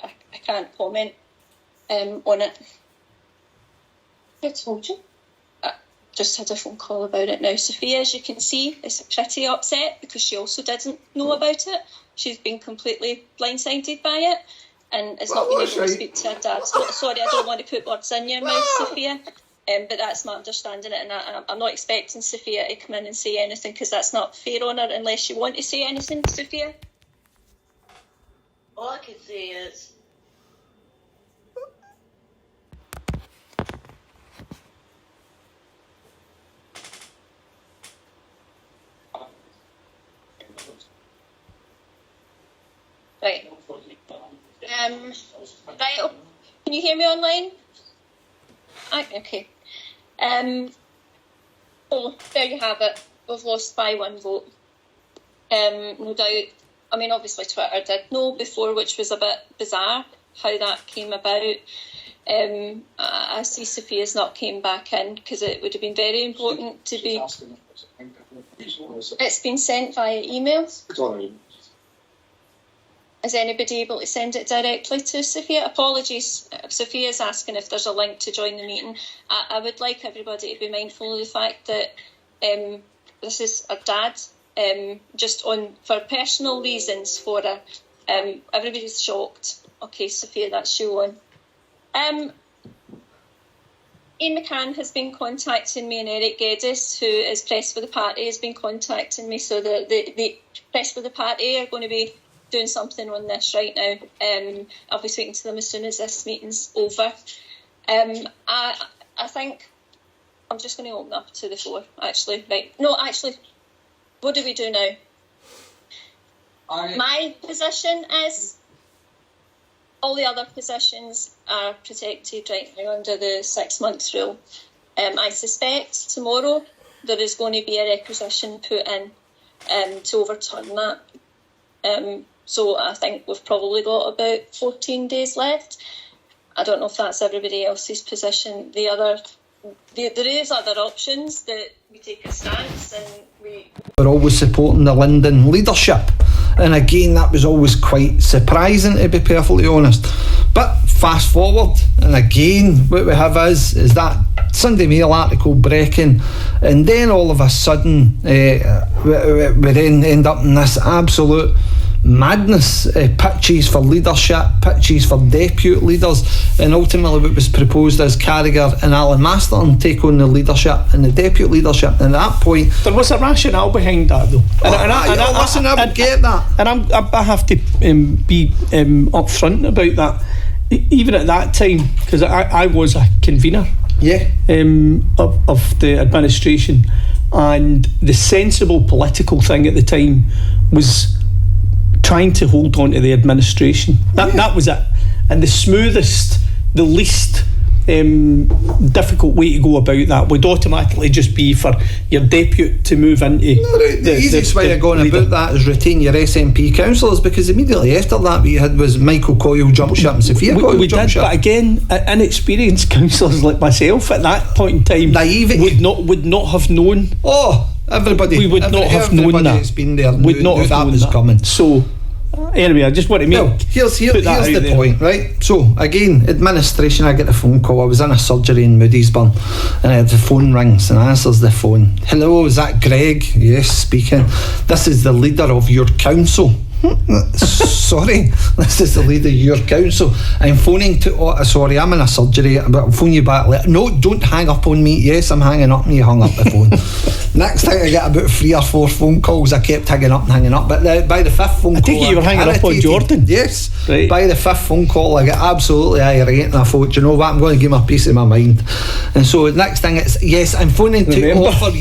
can't comment on it. I told you. Just had a phone call about it now. Sophia, as you can see, is pretty upset because she also didn't know about it. She's been completely blindsided by it, and has not been able to speak to her dad. Sorry, I don't want to put words in your mouth, Sophia, but that's my understanding, and I'm not expecting Sophia to come in and say anything, because that's not fair on her unless you want to say anything, Sophia. All I can say is, Right. Right. Can you hear me online? Okay. Oh, there you have it. We've lost by 1 vote. No doubt. I mean, obviously Twitter did know before, which was a bit bizarre how that came about. I see Sophia's not came back in, because it would have been very important to be. It's been sent via emails. Is anybody able to send it directly to Sophia? Apologies, Sophia's asking if there's a link to join the meeting. I would like everybody to be mindful of the fact that this is her dad, just for personal reasons for her. Everybody's shocked. Okay, Sophia, that's you on. Ian McCann has been contacting me, and Eric Geddes, who is Press for the Party, has been contacting me. So the Press for the Party are going to be doing something on this right now. I'll be speaking to them as soon as this meeting's over. I think I'm just going to open up to the floor, actually. Right. No, actually, what do we do now? My position is all the other positions are protected right now under the 6-month rule. I suspect tomorrow there is going to be a requisition put in to overturn that. So I think we've probably got about 14 days left. I don't know if that's everybody else's position. There is other options that we take a stance and we're always supporting the Linden leadership, and again that was always quite surprising, to be perfectly honest. But fast forward, and again what we have is that Sunday Mail article breaking, and then all of a sudden we then end up in this absolute madness, pitches for leadership, pitches for deputy leaders, and ultimately what was proposed as Carragher and Alan Masterton take on the leadership and the deputy leadership. And at that point there was a rationale behind that, though. I would get that, and I have to be upfront about that. Even at that time, because I was a convener of the administration, and the sensible political thing at the time was trying to hold on to the administration. That was it. And the smoothest, the least difficult way to go about that would automatically just be for your deputy to move into the easiest way of going about that is retain your SNP councillors, because immediately after that we had was Michael Coyle jump ship and Sophia Coyle jump ship. But again, inexperienced councillors like myself at that point in time, naivety, would not have known. We would not have known that. That's been there would not have known that coming. So anyway, I just want to make here's the point, right? So again, administration, I get a phone call. I was in a surgery in Moodiesburn, and the phone rings and answers the phone. Hello, is that Greg? Yes, speaking. This is the leader of your council. Sorry, this is the leader of your council. I'm phoning to sorry, I'm in a surgery, but I'll phone you back later. No, don't hang up on me. Yes, I'm hanging up, and you hung up the phone. Next thing I get about 3 or 4 phone calls. I kept hanging up, but by the 5th phone call, I think you were hanging up on Jordan. Yes, right. By the 5th phone call I get absolutely irate, and I thought, you know what, I'm going to give my piece of my mind. And so the next thing it's, yes, I'm phoning to offer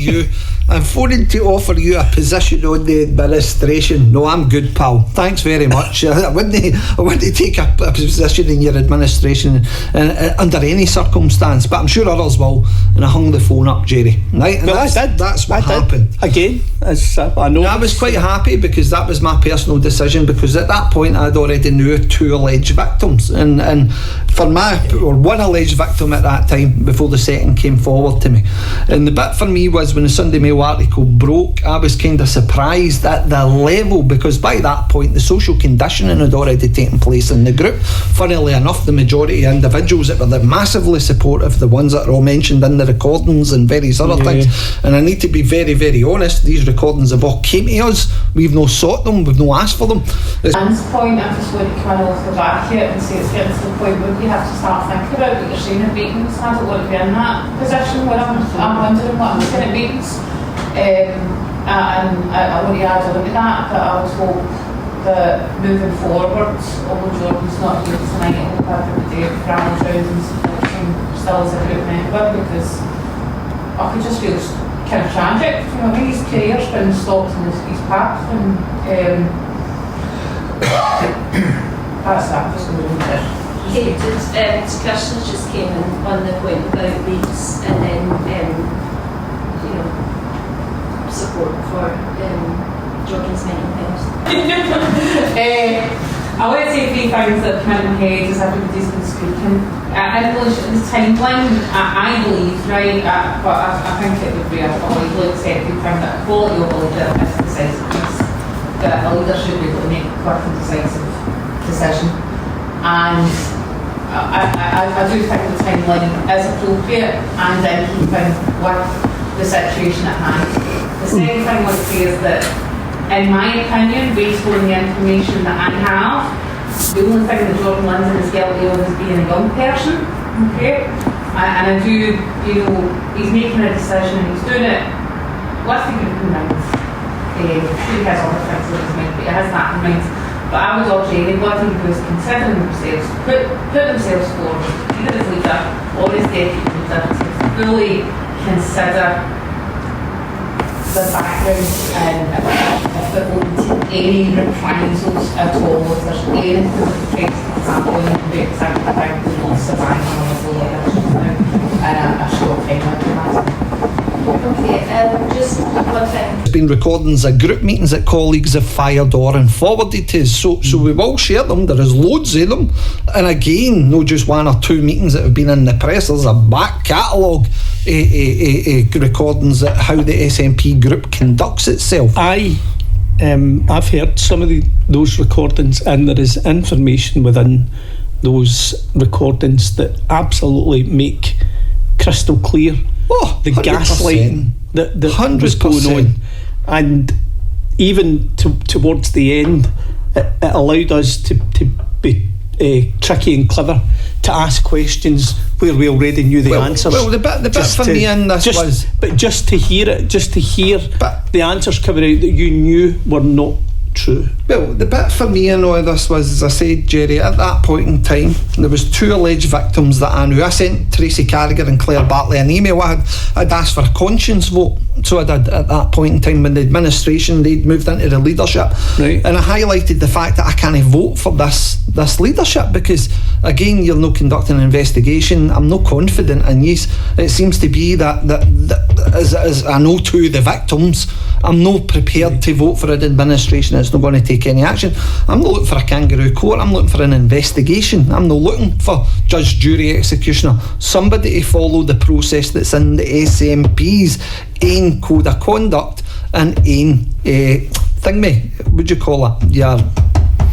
you a position on the administration. No, I'm good, pal. Thanks very much. I wouldn't take a position in your administration under any circumstance, but I'm sure others will. And I hung the phone up, Jerry. Right? And that's what happened. Again, I know. I was quite happy because that was my personal decision, because at that point I'd already knew 2 alleged victims, and for one alleged victim at that time before the second came forward to me. And the bit for me was when the Sunday Mail article broke, I was kind of surprised at the level, because by that point the social conditioning had already taken place in the group. Funnily enough, the majority of individuals that were massively supportive, the ones that are all mentioned in the recordings and various other things, and I need to be very, very honest, these recordings have all came to us. We've no sought them, we've no asked for them. Dan's point, I just want to come off the back here and say it's getting to the point where we have to start thinking about what you're saying at meetings. I don't want to be in that position where I'm wondering what I'm saying at meetings. And I want to add on to that I would hope that moving forward, although Jordan's not here tonight, I hope everybody rallies round and supports him still as a group member, because I could just feel it's kind of tragic. You know, his career's been stopped in his path, and that's that. Just going to leave it. Okay, Kirsten just came in on the point about leads, and then support for Jordan's mental health. I want to say 3 things that come in my head as everybody's been speaking. In relation to the timeline, I believe, right, but I think it would be a widely accepted thing that quality of a leader is decisiveness, that a leader should be able to make a quick and decisive decision. And I do think the timeline is appropriate and in keeping with the situation at hand. The second thing I want to say is that, in my opinion, based on the information that I have, the only thing that Jordan Linden is guilty of is being a young person, okay? And I do, he's making a decision and he's doing it with a group in mind. He has other things in his mind, but he has that in mind. But I would urge anybody who is considering themselves, put themselves forward, either as leader or as deputy leader, to fully consider the background and if it will take any reprisals at all, if there's anything that threats to happen, the exact thing that wants to bang on as a leadership now, a short time like that. Okay, just one thing. There's been recordings of group meetings that colleagues have fired or and forwarded to us, so we will share them. There is loads of them, and again, not just one or two meetings that have been in the press. There's a back catalogue recordings of how the SNP group conducts itself. I've heard some of those recordings, and there is information within those recordings that absolutely make crystal clear the 100%. gaslighting that was going on, and even towards the end, it allowed us to be tricky and clever to ask questions where we already knew the answers. Well, the bit for me in this was, but just to hear the answers coming out that you knew were not true. Well, the bit for me in all this was, as I said, Jerry, at that point in time, there was 2 alleged victims that I knew. I sent Tracy Carragher and Claire Bartley an email. I'd asked for a conscience vote, so I did at that point in time when the administration, they'd moved into the leadership. Right. And I highlighted the fact that I can't vote for this leadership because, again, you're not conducting an investigation. I'm not confident in you. It seems to be that as I know 2 of the victims, I'm not prepared to vote for an administration that's not going to take any action. I'm not looking for a kangaroo court. I'm looking for an investigation. I'm not looking for judge, jury, executioner, somebody to follow the process that's in the SNP's own code of conduct and would you call it, your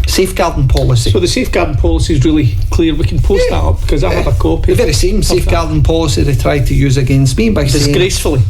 safeguarding policy. So the safeguarding policy is really clear. We can post that up because I have a copy. The very same safeguarding policy they tried to use against me by disgracefully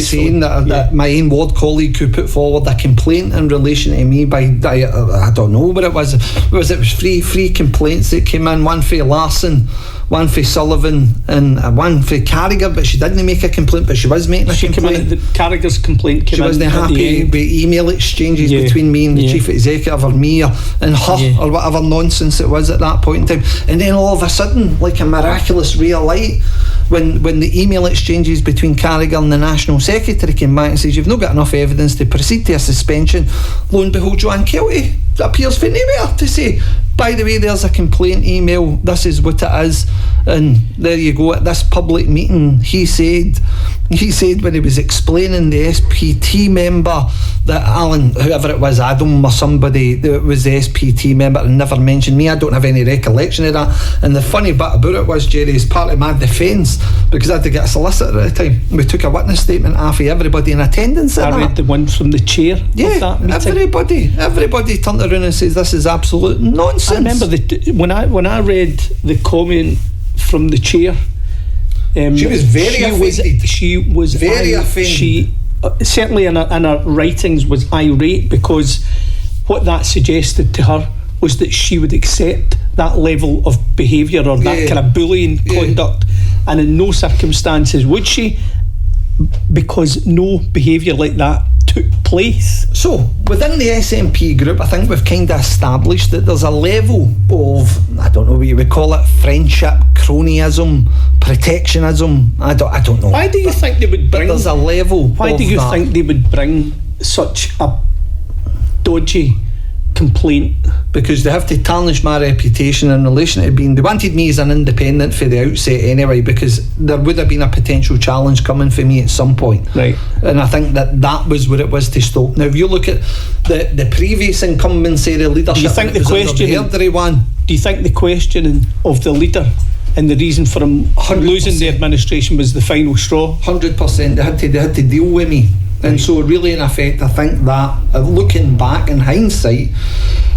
saying that my own ward colleague could put forward a complaint in relation to me by I don't know what it was. It was three complaints that came in, one for Larson, one for Sullivan, and one for Carragher, but she didn't make a complaint, but she was making a complaint. The Carragher's complaint came in. She wasn't happy with email exchanges between me and the chief executive or me and her or whatever nonsense it was at that point in time. And then all of a sudden, like a miraculous ray of light, when the email exchanges between Carragher and the National Secretary came back and says you've not got enough evidence to proceed to a suspension, lo and behold, Joanne Kelty appears for nowhere to say, by the way, there's a complaint email, this is what it is, and there you go. At this public meeting, he said when he was explaining the SPT member that Alan, whoever it was, Adam or somebody that was the SPT member, and never mentioned me. I don't have any recollection of that. And the funny bit about it was, Jerry, as part of my defence, because I had to get a solicitor at the time, we took a witness statement off of everybody in attendance. I read the one from the chair of that meeting. Everybody turned around and says this is absolute nonsense. I remember when I read the comment from the chair. She was very offended. She was very offended. She certainly in her writings was irate because what that suggested to her was that she would accept that level of behaviour or that kind of bullying conduct, and in no circumstances would she, because no behaviour like that took place. So within the SNP group, I think we've kind of established that there's a level of, I don't know what you would call it, friendship, cronyism, protectionism. I don't know. Why do you think they would bring? There's a level. Why do you think they would bring such a dodgy complaint? Because they have to tarnish my reputation in relation to being, they wanted me as an independent for the outset anyway, because there would have been a potential challenge coming for me at some point, right? And I think that was what it was to stop. Now if you look at the previous incumbency of the leadership, do you think the questioning of the leader and the reason for him 100%. Losing the administration was the final straw? 100%. They had to deal with me. And so really in effect I think that looking back in hindsight,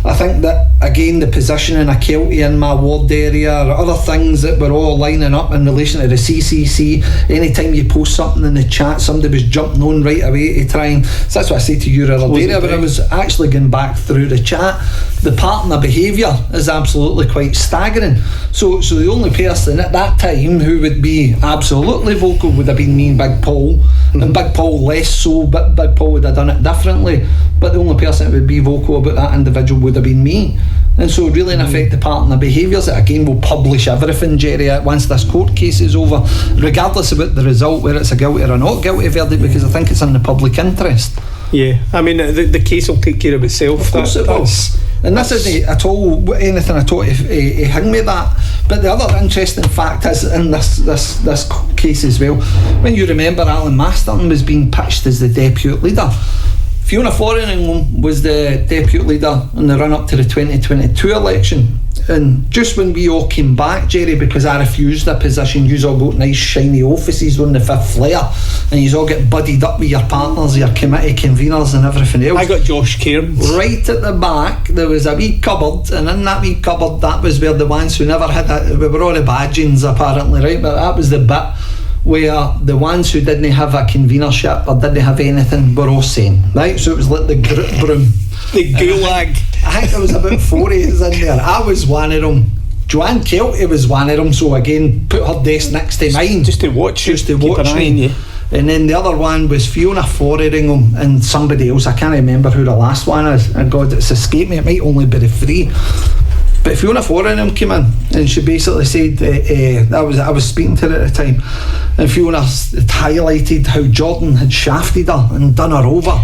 I think that again the positioning of Kelty in my ward area or other things that were all lining up in relation to the CCC, anytime you post something in the chat somebody was jumping on right away to try and, so that's what I said to you the other day when I was actually going back through the chat, the pattern of behaviour is absolutely quite staggering. So the only person at that time who would be absolutely vocal would have been me and Big Paul, and Big Paul less so, but Big Paul would have done it differently. but the only person that would be vocal about that individual would have been me. And so really in effect the partner behaviours that again will publish everything, Jerry, once this court case is over, regardless about the result, whether it's a guilty or a not guilty verdict, because I think it's in the public interest. Yeah, I mean the case will take care of itself. Of course it will. And this isn't at all anything at all to hang me that. But the other interesting fact is in this case as well, when you remember Alan Masterton was being pitched as the deputy leader, Fiona Fotheringham was the deputy leader in the run up to the 2022 election. And just when we all came back, Jerry, because I refused the position, you all got nice shiny offices on the fifth floor, and you all get buddied up with your partners, your committee conveners and everything else. I got Josh Cairns. Right at the back there was a wee cupboard, and in that wee cupboard, that was where the ones who never had it, we were all the badgings apparently, right, but that was the bit where the ones who didn't have a convenership or didn't have anything were all saying, right? So it was like the group room, the gulag. I think there was about 40 in there. I was one of them. Joanne Kelty was one of them, so again put her desk next to mine just to watch me. And then the other one was Fiona Fotheringham and somebody else. I can't remember who the last one is, and God, it's escaped me. It might only be the three. But Fiona Fotheringham came in and she basically said, I was speaking to her at the time, and Fiona had highlighted how Jordan had shafted her and done her over.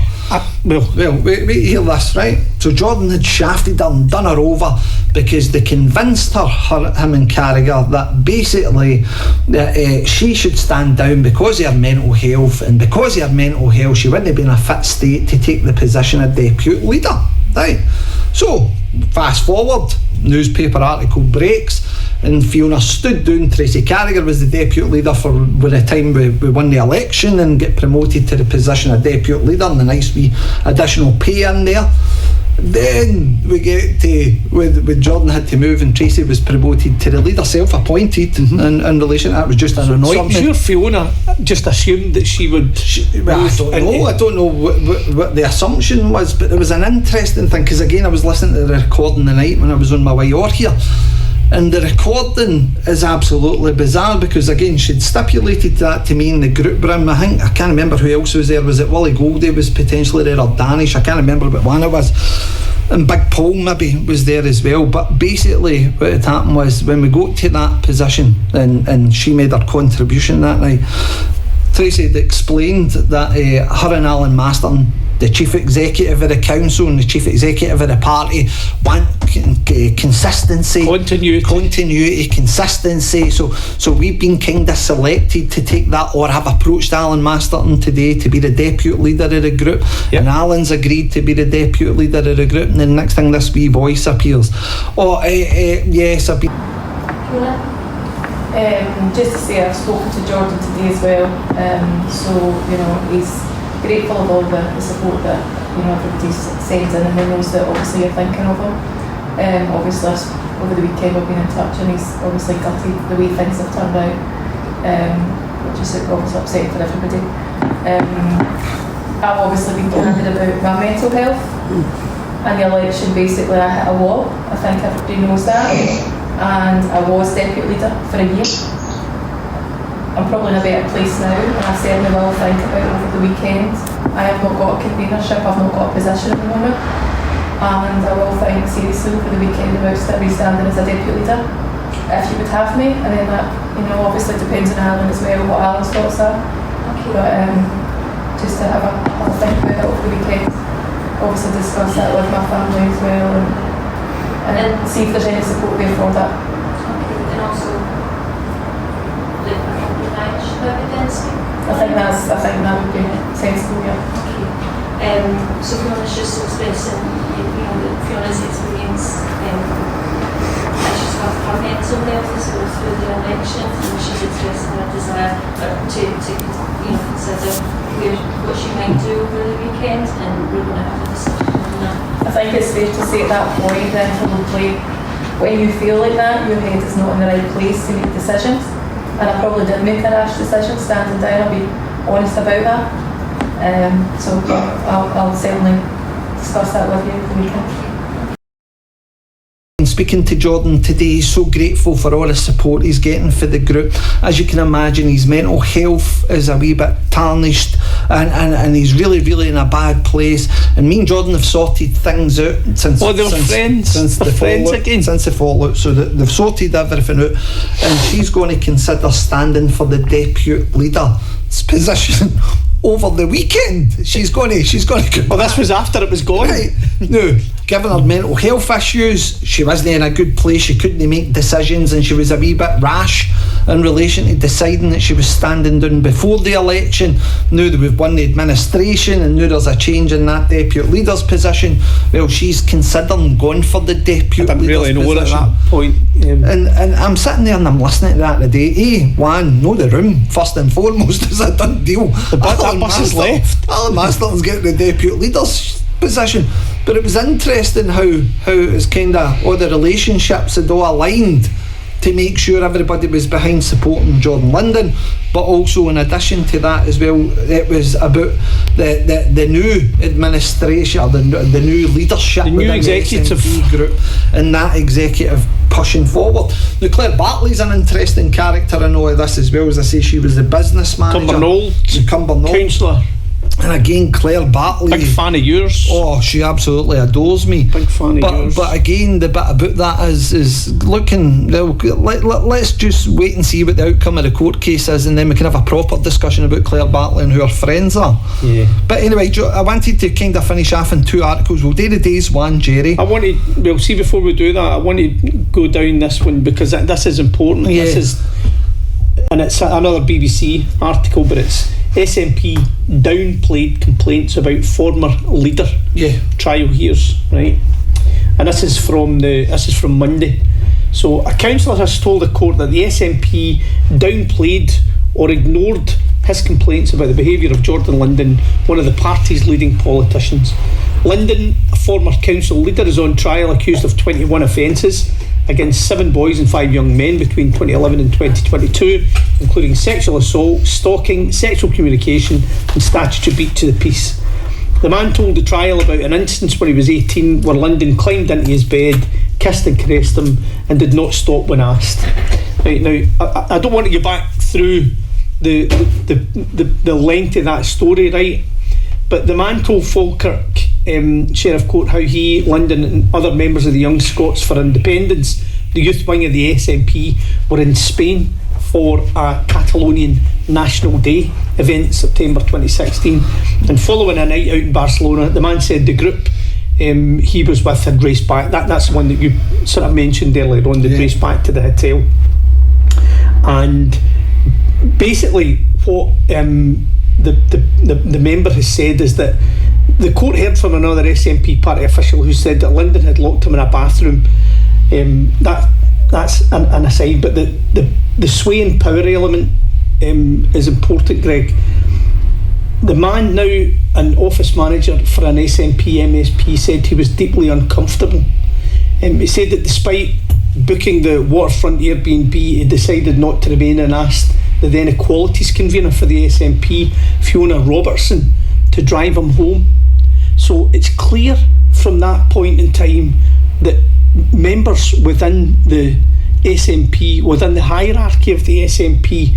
Wait, hear this, right? So Jordan had shafted her and done her over because they convinced him and Carragher that basically that she should stand down because of her mental health, and because of her mental health she wouldn't be in a fit state to take the position of deputy leader, right? So fast forward, newspaper article breaks and Fiona stood down. Tracy Carragher was the deputy leader for the time we won the election and get promoted to the position of deputy leader, and the nice wee additional pay in there. Then we get to when Jordan had to move and Tracy was promoted to the leader, self-appointed, in relation to that. Was just an anointment. So I'm sure Fiona just assumed that she would I don't know what the assumption was, but there was an interesting thing, because again I was listening to the recording the night when I was on my way over here, and the recording is absolutely bizarre, because again she'd stipulated that to me in the group room. I can't remember who else was there. Was it Willie Goldie was potentially there, or Danish? I can't remember what one it was, and Big Paul maybe was there as well. But basically what had happened was, when we got to that position and she made her contribution that night, Tracy had explained that her and Alan Masterton, the chief executive of the council and the chief executive of the party, want consistency, continuity, consistency. So we've been kind of selected to take that, or have approached Alan Masterton today to be the deputy leader of the group. Yep. And Alan's agreed to be the deputy leader of the group. And then next thing, this wee voice appears. Yes, I've been. Just to say, I've spoken to Jordan today as well. So he's grateful of all the support that everybody sends in, and he knows that obviously you're thinking of him. Obviously over the weekend we've been in touch, and he's obviously gutted the way things have turned out, which is obviously upsetting for everybody. I've obviously been candid about my mental health, and the election basically I hit a wall. I think everybody knows that, and I was deputy leader for a year. I'm probably in a better place now, and I certainly will think about it over the weekend. I have not got a convenership, I've not got a position at the moment, and I will think seriously over the weekend about standing as a deputy leader, if you would have me. And then that, obviously depends on Alan as well, what Alan's thoughts are. Okay. But just to have a think about it over the weekend, obviously discuss that with my family as well, and then see if there's any support there for that. Okay, and also I think that would be sensible, yeah. Okay. So Fiona's just expressing, that Fiona's experience issues with her mental health as well through the election, and she's expressing a desire to consider what she might do over the weekend, and we're going to have a discussion on that. I think it's fair to say at that point then, probably when you feel like that, your head is not in the right place to make decisions. And I probably did make a rash decision standing down, I'll be honest about that. So I'll certainly discuss that with you over the weekend. speaking to Jordan today. He's so grateful for all the support he's getting for the group. As you can imagine, his mental health is a wee bit tarnished, and he's really, really in a bad place. And me and Jordan have sorted things out since the fallout. So they've sorted everything out, and she's going to consider standing for the deputy leader's position over the weekend. She's going to. Well, this was after it was gone. Right. No, given her mental health issues, she wasn't in a good place. She couldn't make decisions, and she was a wee bit rash in relation to deciding that she was standing down before the election. Now that we've won the administration, and now there's a change in that deputy leader's position, well, she's considering going for the deputy leader's position. I didn't really know at that point. And I'm sitting there and I'm listening to that today. Know the room first and foremost is a done deal. That bus is left. Alan Masterton's getting the deputy leader's position. But it was interesting how it's kind of all the relationships had all aligned to make sure everybody was behind supporting Jordan Linden. But also, in addition to that as well, it was about the new administration, or the new leadership, the new executive SNP group, and that executive pushing forward. Now, Claire Bartley's an interesting character in all of this as well. As I say, she was the business manager, Cumbernauld councillor. And again, Claire Bartley, big fan of yours. Oh, she absolutely adores me. Big fan of yours. But again, the bit about that is looking. Let's just wait and see what the outcome of the court case is, and then we can have a proper discussion about Claire Bartley and who her friends are. Yeah. But anyway, I wanted to kind of finish off in two articles. We'll do the day's one, Jerry. We'll see before we do that. I want to go down this one because this is important. Yeah. It's another BBC article, but it's SNP downplayed complaints about former leader. Yeah. Trial hears, right? And this is from Monday. So a councillor has told the court that the SNP downplayed or ignored his complaints about the behaviour of Jordan Linden, one of the party's leading politicians. Linden, a former council leader, is on trial accused of 21 offences against 7 boys and 5 young men between 2011 and 2022, including sexual assault, stalking, sexual communication and statutory beat to the peace. The man told the trial about an instance when he was 18 where Linden climbed into his bed, kissed and caressed him and did not stop when asked. Right, now, I don't want to go back through the length of that story, right? But the man told Falkirk Sheriff Court how he, Linden and other members of the Young Scots for Independence, the youth wing of the SNP, were in Spain for a Catalonian National Day event in September 2016. And following a night out in Barcelona, the man said the group he was with had raced back. That's the one that you sort of mentioned earlier on, they'd raced back to the hotel. And basically what the member has said is that the court heard from another SNP party official who said that Linden had locked him in a bathroom. That's an aside, but the sway and power element is important, Greg. The man, now an office manager for an SNP MSP, said he was deeply uncomfortable. He said that despite booking the waterfront Airbnb, he decided not to remain and asked the then Equalities convener for the SNP, Fiona Robertson, to drive him home. So it's clear from that point in time that members within the SNP, within the hierarchy of the SNP,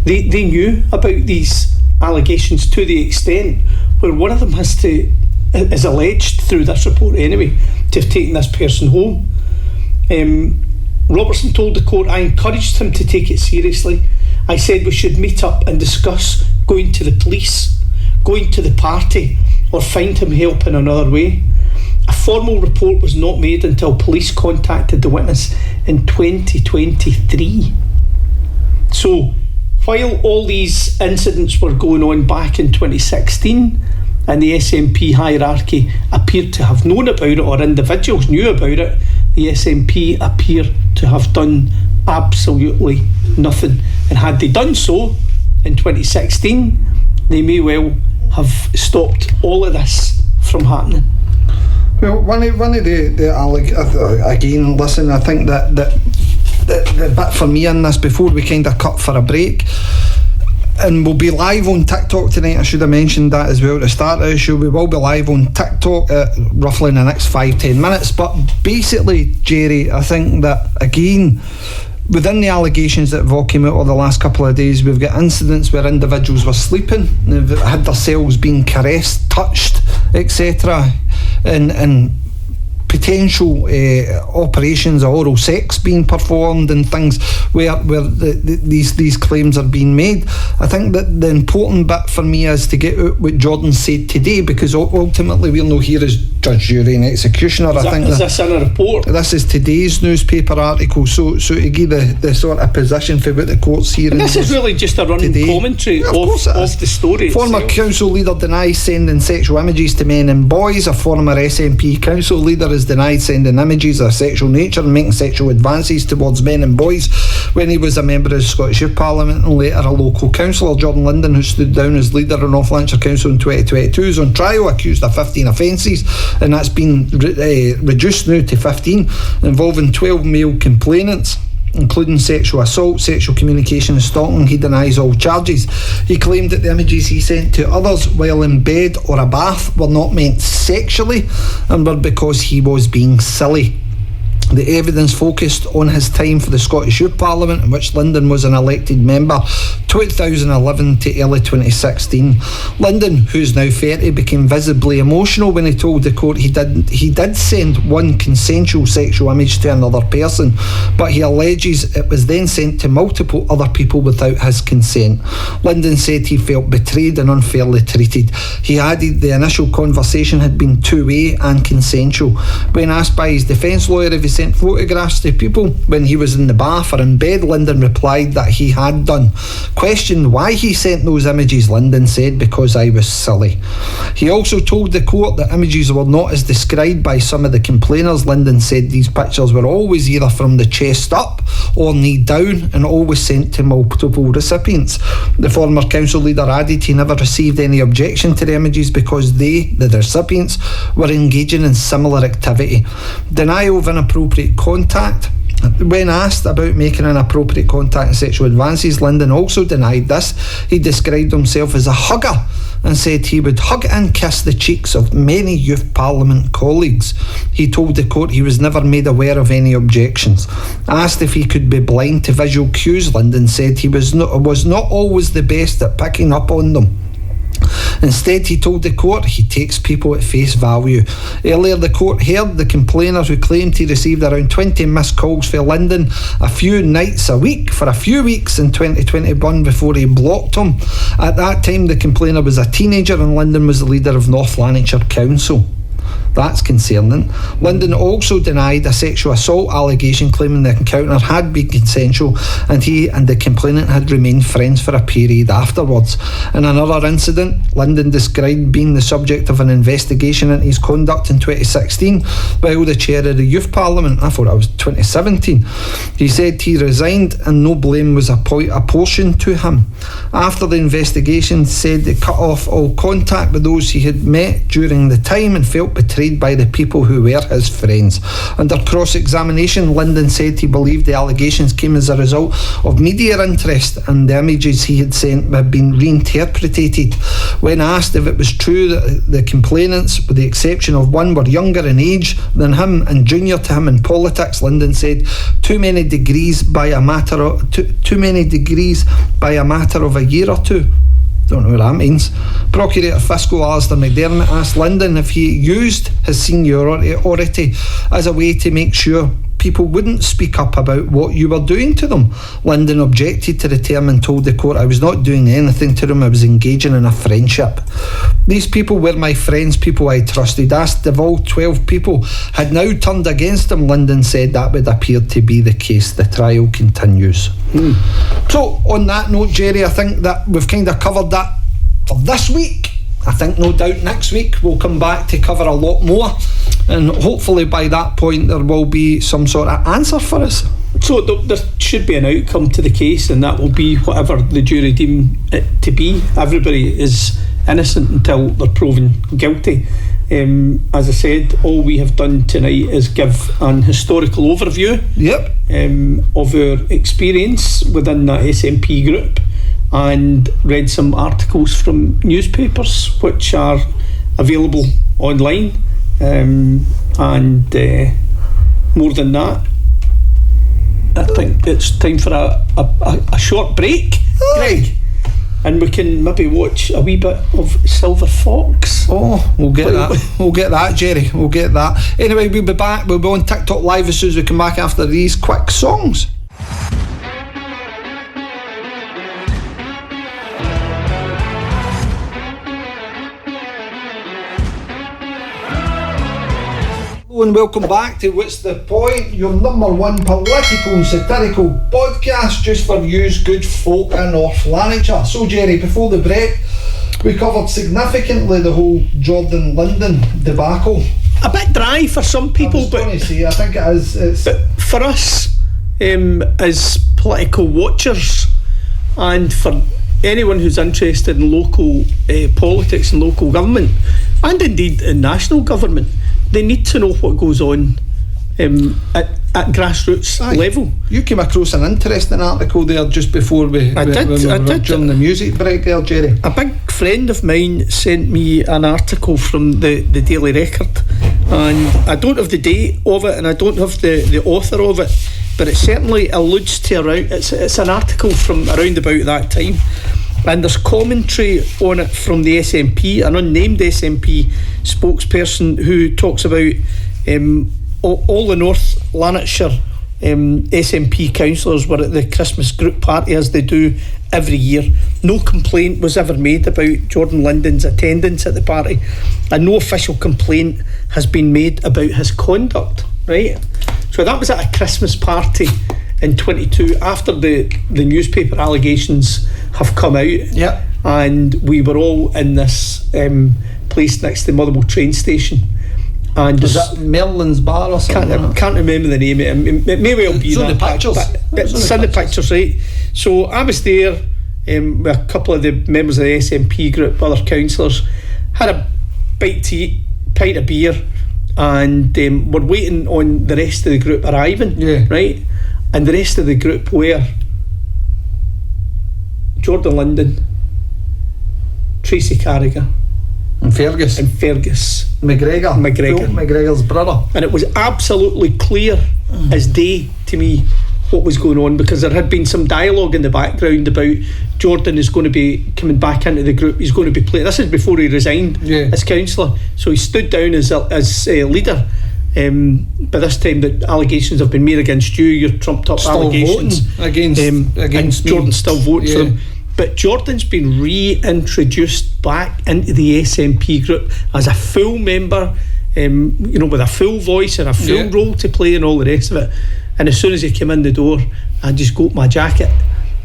they knew about these allegations to the extent where one of them is alleged through this report anyway to have taken this person home. Robertson told the court, "I encouraged him to take it seriously. I said we should meet up and discuss going to the police, going to the party, or find him help in another way. A formal report was not made until police contacted the witness in 2023. So, while all these incidents were going on back in 2016, and the SNP hierarchy appeared to have known about it, or individuals knew about it, the SNP appear to have done absolutely nothing. And had they done so in 2016, they may well have stopped all of this from happening." Well, one of the again, listen, I think that the bit for me in this, before we kind of cut for a break, And we'll be live on TikTok tonight. I should have mentioned that as well to start the show. We will be live on TikTok roughly in the next 5-10 minutes. But basically, Jerry, I think that again, within the allegations that have all came out over the last couple of days, we've got incidents where individuals were sleeping, they've had their cells being caressed, touched, etc. and potential operations of oral sex being performed and things where these claims are being made. I think that the important bit for me is to get out what Jordan said today, because ultimately we're not here as judge, jury and executioner. Is this in a report? This is today's newspaper article, so to give the sort of position for what the court's hearing. And this is really just a running today. Commentary of the story. Former council leader denies sending sexual images to men and boys. A former SNP council leader is denied sending images of sexual nature and making sexual advances towards men and boys when he was a member of the Scottish Youth Parliament and later a local councillor. Jordan Linden, who stood down as leader of North Lanarkshire Council in 2022, is on trial accused of 15 offences, and that's been reduced now to 15, involving 12 male complainants, including sexual assault, sexual communication and stalking. He denies all charges. He claimed that the images he sent to others while in bed or a bath were not meant sexually and were because he was being silly. The evidence focused on his time for the Scottish Youth Parliament, in which Linden was an elected member 2011 to early 2016. Linden, who's now 30, became visibly emotional when he told the court he did send one consensual sexual image to another person, but he alleges it was then sent to multiple other people without his consent. Linden said he felt betrayed and unfairly treated. He added the initial conversation had been two-way and consensual. When asked by his defence lawyer if he sent photographs to people when he was in the bath or in bed, Linden replied that he had done. Questioned why he sent those images, Linden said, because I was silly. He also told the court that images were not as described by some of the complainers. Linden said these pictures were always either from the chest up or knee down and always sent to multiple recipients. The former council leader added he never received any objection to the images because the recipients, were engaging in similar activity. Denial of inappropriate contact. When asked about making inappropriate contact and sexual advances, Linden also denied this. He described himself as a hugger and said he would hug and kiss the cheeks of many Youth Parliament colleagues. He told the court he was never made aware of any objections. Asked if he could be blind to visual cues, Linden said he was not always the best at picking up on them. Instead, he told the court he takes people at face value. Earlier, the court heard the complainers who claimed he received around 20 missed calls for Linden a few nights a week for a few weeks in 2021 before he blocked him. At that time, the complainer was a teenager and Linden was the leader of North Lanarkshire Council. That's concerning. Linden also denied a sexual assault allegation, claiming the encounter had been consensual and he and the complainant had remained friends for a period afterwards. In another incident, Linden described being the subject of an investigation into his conduct in 2016 while the chair of the Youth Parliament. I thought it was 2017. He said he resigned and no blame was apportioned to him. After the investigation, said it cut off all contact with those he had met during the time and felt betrayed by the people who were his friends. Under cross-examination, Linden said he believed the allegations came as a result of media interest and the images he had sent had been reinterpreted. When asked if it was true that the complainants, with the exception of one, were younger in age than him and junior to him in politics, Linden said too many degrees by a matter of a year or two. Don't know what that means. Procurator Fiscal Alistair McDermott asked Linden if he used his seniority as a way to make sure people wouldn't speak up about what you were doing to them. Linden objected to the term and told the court, I was not doing anything to them, I was engaging in a friendship. These people were my friends, people I trusted. Asked if all 12 people had now turned against him, Linden said that would appear to be the case. The trial continues. So on that note, Jerry, I think that we've kind of covered that for this week. I think no doubt next week we'll come back to cover a lot more, and hopefully by that point there will be some sort of answer for us. So there should be an outcome to the case, and that will be whatever the jury deem it to be. Everybody is innocent until they're proven guilty. As I said, all we have done tonight is give an historical overview of our experience within that SNP group and read some articles from newspapers which are available online, and more than that, I think it's time for a short break, Greg, and we can maybe watch a wee bit of Silver Fox. Oh, we'll get that, Jerry, we'll get that. Anyway, we'll be back, we'll be on TikTok live as soon as we come back after these quick songs. And welcome back to What's the Point, your number one political and satirical podcast just for yous good folk in North Lanarkshire. So Jerry, before the break we covered significantly the whole Jordan Linden debacle. A bit dry for some people, but I think it is. But for us, as political watchers, and for anyone who's interested in local politics and local government, and indeed in national government, they need to know what goes on at grassroots level. You came across an interesting article there just before we were during the music break there, Jerry. A big friend of mine sent me an article from the Daily Record, and I don't have the date of it and I don't have the author of it, but it certainly alludes to around, it's an article from around about that time, and there's commentary on it from the SNP, an unnamed SNP spokesperson, who talks about all the North Lanarkshire SNP councillors were at the Christmas group party, as they do every year. No complaint was ever made about Jordan Linden's attendance at the party, and no official complaint has been made about his conduct, right? So that was at a Christmas party in 22, after the newspaper allegations have come out. Yeah. And we were all in this place next to Motherwell train station. And was that Merlin's Bar or something? Can't remember the name. It may well be that. It's in the pictures, right? So I was there with a couple of the members of the SNP group, other councillors, had a bite to eat, pint of beer, and we're waiting on the rest of the group arriving, right? And the rest of the group were Jordan Linden, Tracy Carragher, and Fergus McGregor's brother. And it was absolutely clear as day to me what was going on, because there had been some dialogue in the background about Jordan is going to be coming back into the group, he's going to be playing. This is before he resigned as councillor, so he stood down as leader. By this time the allegations have been made against you, your trumped up still allegations against Jordan still voting for him. But Jordan's been reintroduced back into the SNP group as a full member, with a full voice and a full role to play and all the rest of it. And as soon as he came in the door, I just got my jacket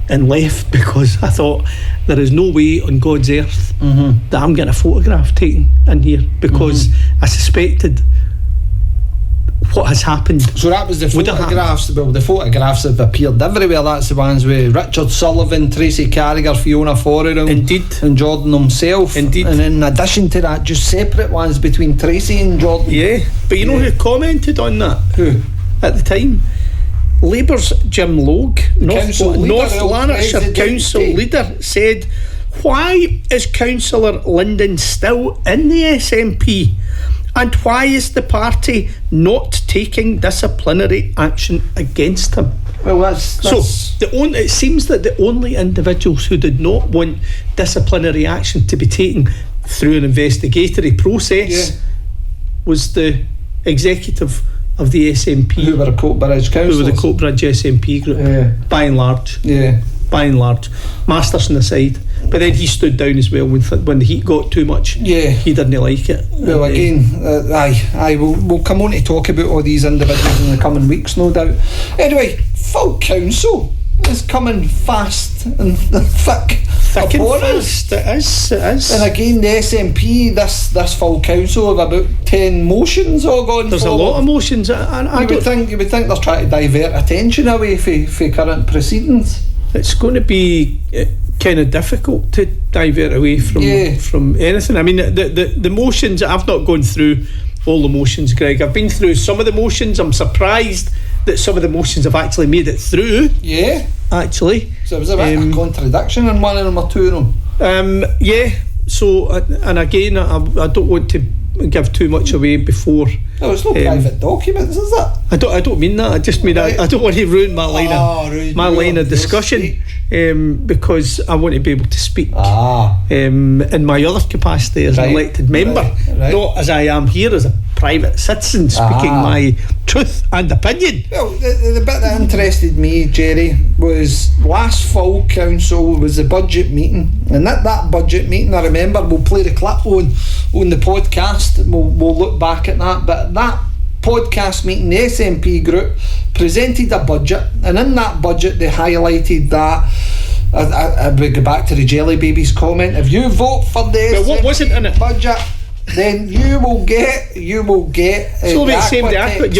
and left, because I thought there is no way on God's earth that I'm getting a photograph taken in here, because I suspected what has happened. So that was the photographs. Well, the photographs have appeared everywhere. That's the ones with Richard Sullivan, Tracy Carragher, Fiona Foreign, and Jordan himself. Indeed. And in addition to that, just separate ones between Tracy and Jordan. Yeah, but you know who commented on that? Who? At the time, Labour's Jim Logue, North Lanarkshire council leader, said, "Why is Councillor Linden still in the SNP? And why is the party not taking disciplinary action against him?" Well, that's so. It seems that the only individuals who did not want disciplinary action to be taken through an investigatory process was the executive of the SNP, who were the Coatbridge councillors, who were the Coatbridge SNP group, by and large. By and large, Masterson aside. But then he stood down as well when the heat got too much. He didn't like it. Well, again, we'll come on to talk about all these individuals in the coming weeks, no doubt. Anyway, full council is coming fast and thick upon us. It is. And again, the SNP, this full council have about 10 motions all gone. There's forward. A lot of motions. You would think they're trying to divert attention away from current proceedings. It's going to be kind of difficult to divert away from anything. I mean, the motions, I've not gone through all the motions, Greg. I've been through some of the motions. I'm surprised that some of the motions have actually made it through. actually. So it was a bit of a contradiction in one of them or two of them. Yeah. So, and again, I don't want to give too much away before. No, it's not private documents, is it? I don't mean that. I just mean I don't want to ruin my line of discussion, because I want to be able to speak in my other capacity as an elected member, not as I am here as a private citizen speaking my truth and opinion. Well, the bit that interested me, Jerry, was last full council was the budget meeting, and at that budget meeting, I remember, we'll play the clip on the podcast, we'll look back at that, but that podcast meeting, the SNP group presented a budget, and in that budget they highlighted that I would go back to the Jelly Babies comment, if you vote for the what wasn't in it? Budget, then you will get so you'll get the Aquatech.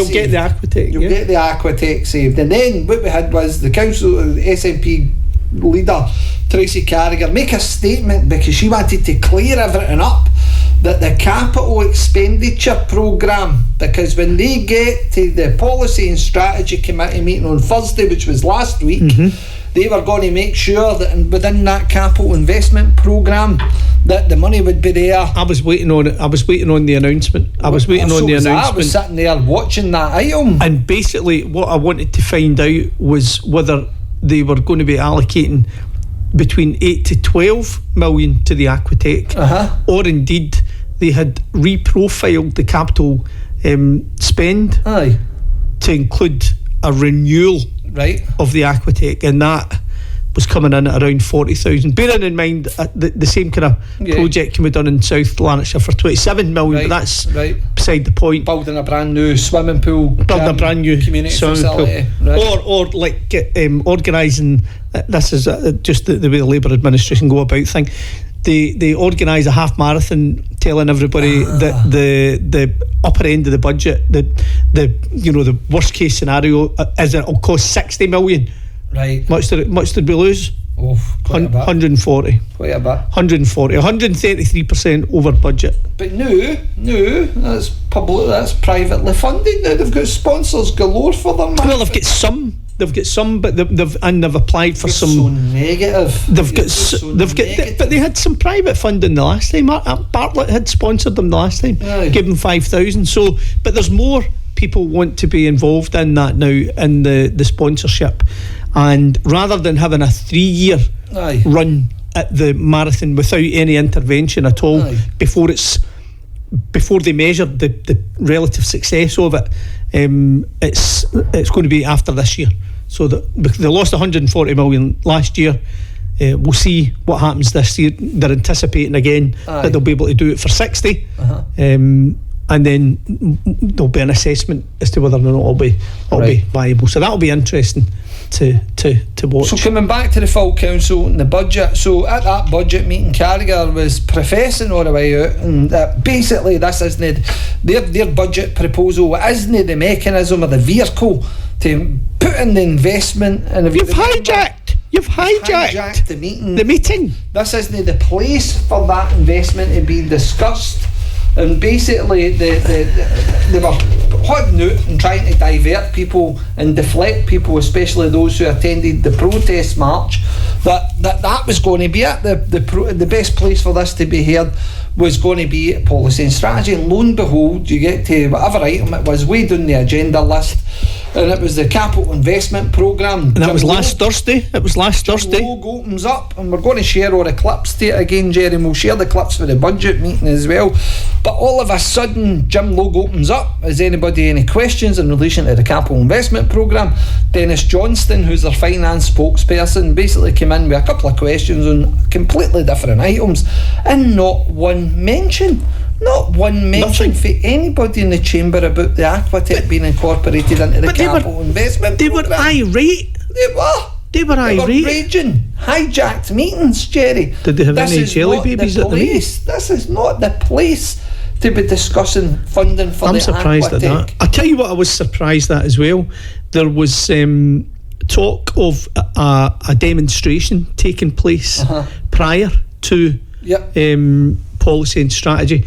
You'll get the Aquatech saved. And then what we had was the council, the SNP leader Tracy Carragher make a statement because she wanted to clear everything up, that the capital expenditure programme, because when they get to the policy and strategy committee meeting on Thursday, which was last week, they were going to make sure that within that capital investment programme that the money would be there. I was waiting on it. I was waiting on the announcement. I was sitting there watching that item. And basically what I wanted to find out was whether they were going to be allocating between 8 to 12 million to the Aquatech, or indeed they had reprofiled the capital spend to include a renewal of the Aquatech, and that was coming in at around 40,000. Bearing in mind the same kind of project can be done in South Lanarkshire for 27 million, but that's beside the point. Building a brand new swimming pool, building a brand new community swimming facility, pool, or like organising. This is just the way the Labour administration go about thing. They organise a half marathon, telling everybody that the upper end of the budget, the worst case scenario is that it'll cost 60 million. Right. Much did we lose? Quite a bit. 140. Quite a bit. 140. 133% over budget. But no, that's public. That's privately funded. Now they've got sponsors galore for them. Well, they've got some, but they've applied for some. So negative. But they had some private funding the last time. Bartlett had sponsored them the last time, gave them 5,000. So, but there's more people want to be involved in that now, in the sponsorship, and rather than having a 3-year run at the marathon without any intervention at all before they measured the relative success of it, it's going to be after this year. So they lost 140 million last year. We'll see what happens this year. They're anticipating again that they'll be able to do it for 60, and then there'll be an assessment as to whether or not it'll be viable. So that'll be interesting to watch. So coming back to the full council and the budget, so at that budget meeting, Carragher was professing all the way out, and basically this isn't their budget proposal, isn't the mechanism or the vehicle to put in the investment. And You've hijacked the meeting. This isn't the place for that investment to be discussed. And basically they were holding out and trying to divert people and deflect people, especially those who attended the protest march, that was going to be it. The best place for this to be heard was going to be policy and strategy. And lo and behold, you get to whatever item it was way down the agenda list, and it was the capital investment programme. And that was last Thursday. Logue opens up, and we're going to share all the clips to it again, Jerry, and we'll share the clips for the budget meeting as well. But all of a sudden, Jim Logue opens up. Has anybody any questions in relation to the capital investment programme? Dennis Johnston, who's their finance spokesperson, basically came in with a couple of questions on completely different items, and not one mention for anybody in the chamber about the Aquatech being incorporated into the capital investment They programme. were irate. They were raging. Hijacked meetings, Jerry. Did they have any jelly babies at the meeting? This is not the place to be discussing funding for the Aquatech. I'm surprised at that. I'll tell you what I was surprised at as well. There was talk of a demonstration taking place prior to policy and strategy.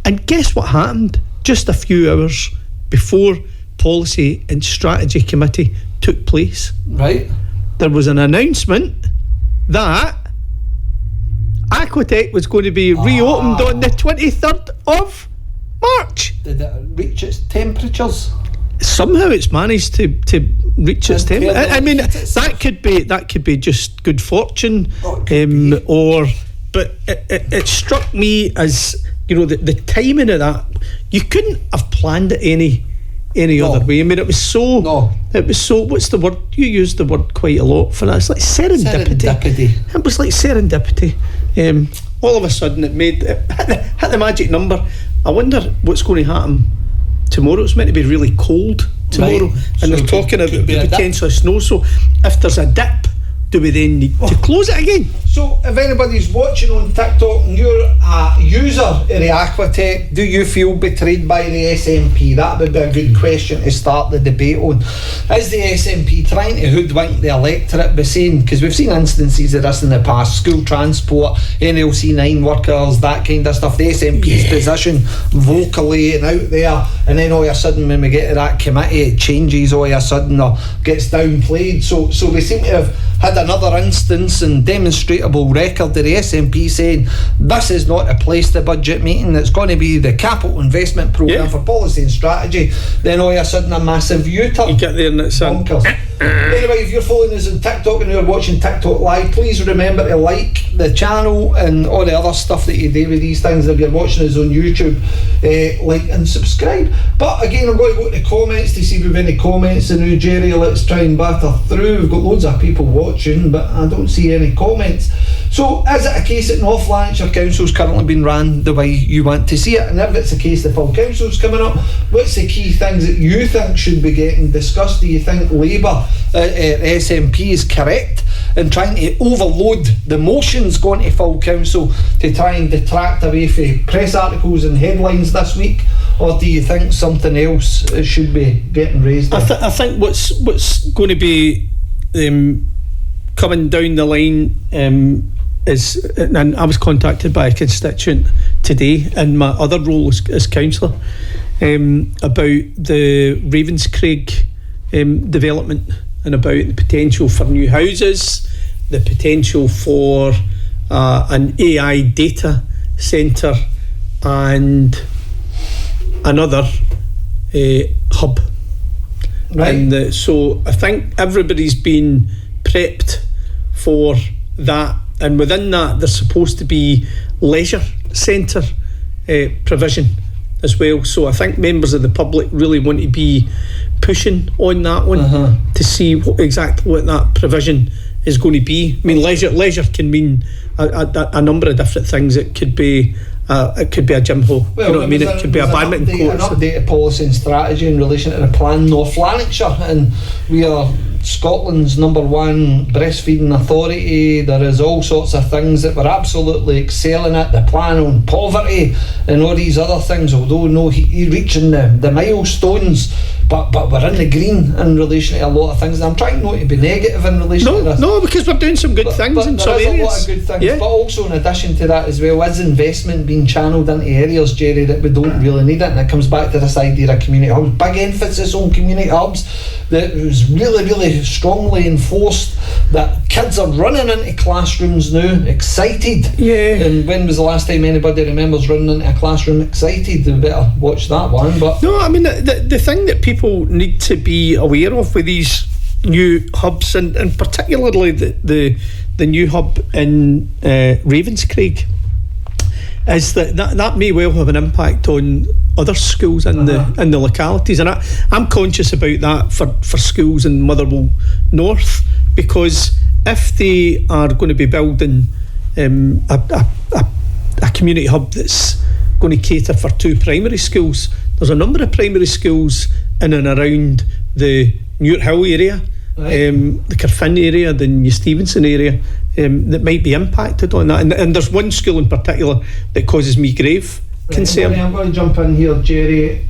And guess what happened? Just a few hours before policy and strategy committee took place. Right. there was an announcement that Aquatech was going to be reopened on the 23rd of March. Did it reach its temperatures? Somehow it's managed to reach its temperature. I mean, that could be just good fortune, but it struck me as, you know, the timing of that. You couldn't have planned it any other way. I mean, it was so. What's the word? You used the word quite a lot for that. It's like serendipity. It was like serendipity. All of a sudden, it hit the magic number. I wonder what's going to happen tomorrow. It's meant to be really cold tomorrow, and they're talking about the potential of snow. So, if there's a dip, do we then need to close it again? So, if anybody's watching on TikTok and you're a user of the Aquatech, do you feel betrayed by the SNP? That would be a good question to start the debate on. Is the SNP trying to hoodwink the electorate by saying, because we've seen instances of this in the past, school transport, NLC 9 workers, that kind of stuff, the SNP's position vocally and out there, and then all of a sudden when we get to that committee, it changes all of a sudden or gets downplayed. So we seem to have had another instance and demonstrable record of the SNP saying this is not a place to budget meeting, it's going to be the capital investment programme for policy and strategy. Then all of a sudden a massive U-turn. You get there and it's bonkers. Anyway, if you're following us on TikTok and you're watching TikTok live, please remember to like the channel and all the other stuff that you do with these things. If you're watching us on YouTube, like and subscribe. But again, I'm going to go to the comments to see if we've any comments. And now, Jerry, let's try and batter through. We've got loads of people watching, but I don't see any comments. So, is it a case that North Lanarkshire Council's currently been ran the way you want to see it? And if it's a case the full council's coming up, what's the key things that you think should be getting discussed? Do you think Labour, SNP is correct in trying to overload the motions going to full council to try and detract away from press articles and headlines this week? Or do you think something else should be getting raised? I think what's going to be coming down the line is, and I was contacted by a constituent today in my other role as councillor about the Ravenscraig development and about the potential for new houses, the potential for an AI data centre and another hub. Right. And so I think everybody's been prepped for that, and within that there's supposed to be leisure centre provision as well. So I think members of the public really want to be pushing on that one to see exactly what that provision is going to be. I mean, leisure can mean a number of different things. It could be a gym hall. Well, you know what I mean? It could be a badminton court. An updated policy and strategy in relation to the plan North Lanarkshire, and we are Scotland's #1 breastfeeding authority. There is all sorts of things that we're absolutely excelling at. The plan on poverty and all these other things, although no reaching the milestones, but we're in the green in relation to a lot of things. And I'm trying not to be negative in relation to this. No, because we're doing some good things in some areas. There is a lot of good things, but also in addition to that as well, is investment being channelled into areas, Jerry, that we don't really need it. And it comes back to this idea of community hubs. Big emphasis on community hubs that was really strongly enforced, that kids are running into classrooms now excited. And when was the last time anybody remembers running into a classroom excited? We better watch that one. But no, I mean, the thing that people need to be aware of with these new hubs, and particularly the new hub in Ravenscraig, is that may well have an impact on other schools in the localities, and I'm conscious about that for schools in Motherwell North, because if they are going to be building a community hub that's going to cater for 2 primary schools, there's a number of primary schools in and around the Newt Hill area, the Carfin area, the New Stevenson area, that might be impacted on that, and there's one school in particular that causes me grave concern. I'm going to jump in here, Jerry.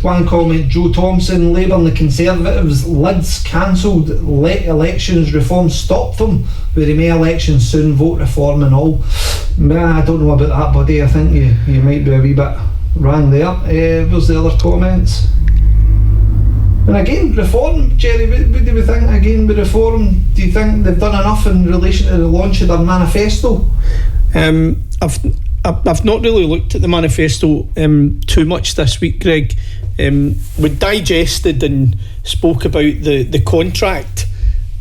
One comment, Joe Thompson, Labour and the Conservatives, lids cancelled, elections reform stopped them, with the May elections soon, vote reform and all. I don't know about that, buddy. I think you might be a wee bit wrong there. Where's the other comments? And again, reform, Jerry, what do we think again with reform? Do you think they've done enough in relation to the launch of their manifesto? I've not really looked at the manifesto too much this week, Greg. We digested and spoke about the contract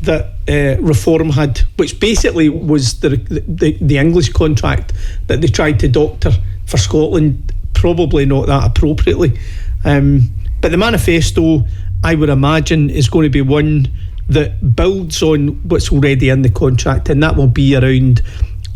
that Reform had, which basically was the English contract that they tried to doctor for Scotland, probably not that appropriately. But the manifesto, I would imagine, is going to be one that builds on what's already in the contract, and that will be around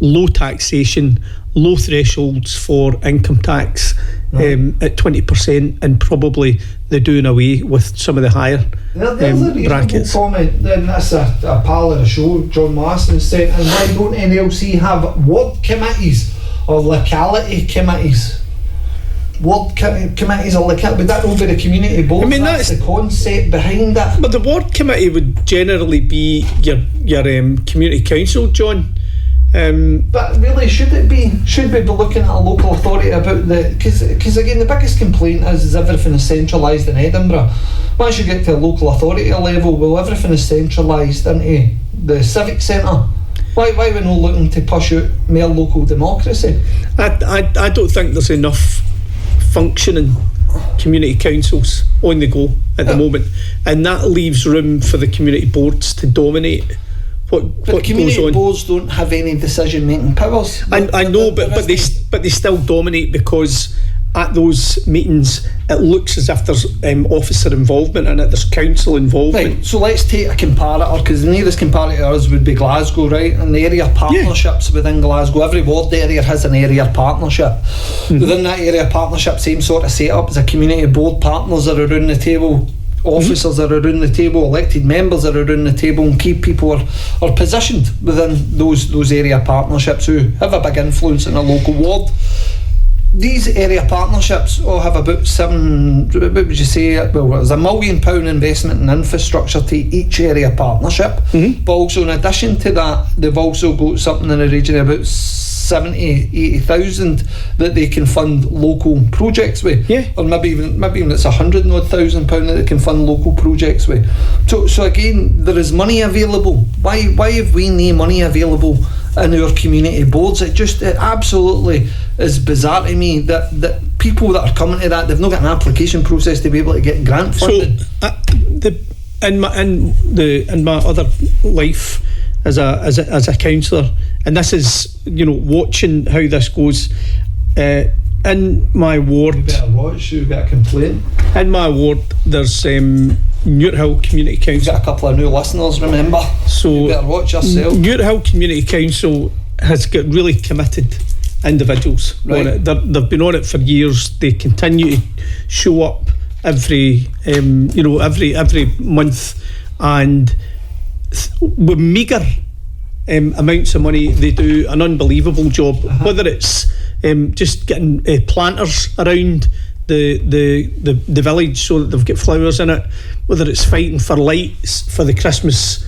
low taxation, low thresholds for income tax at 20%, and probably they're doing away with some of the higher brackets. Comment, then that's a pal of the show, John Marston, said, and why don't NLC have ward committees or locality committees? Ward committees or locality, would that not be the community board? I mean, that's the concept behind that. But the ward committee would generally be your community council, John. But really, should we be looking at a local authority about because again the biggest complaint is everything is centralised in Edinburgh. Once you get to a local authority level, well, everything is centralised into the civic centre. Why are we not looking to push out more local democracy? I don't think there's enough functioning community councils on the go at the moment, and that leaves room for the community boards to dominate what community goes on. Boards don't have any decision making powers. I know, but they still dominate, because at those meetings it looks as if there's officer involvement in it, there's council involvement. Right, so let's take a comparator, because the nearest comparator us would be Glasgow, right? And the area partnerships within Glasgow, every ward area has an area partnership. Within that area partnership, same sort of setup as a community board, partners are around the table, officers are around the table, elected members are around the table, and key people are positioned within those area partnerships who have a big influence in a local ward. These area partnerships all have about what would you say, well, there's £1 million investment in infrastructure to each area partnership, but also in addition to that they've also got something in the region of about 70,000-80,000 that they can fund local projects with, or maybe even it's £100,000 that they can fund local projects with. So again, there is money available. Why have we no money available in our community boards? It absolutely is bizarre to me that people that are coming to that, they've not got an application process to be able to get grant funded. So in my other life as a councillor, and this is watching how this goes in my ward. You better watch, you get a complaint. In my ward there's Newthill Community Council. You've got a couple of new listeners, remember, so you better watch yourself. Newthill Community Council has got really committed individuals on it. They've been on it for years. They continue to show up every month, and with meagre amounts of money they do an unbelievable job. Whether it's just getting planters around the village so that they've got flowers in it, whether it's fighting for lights for the Christmas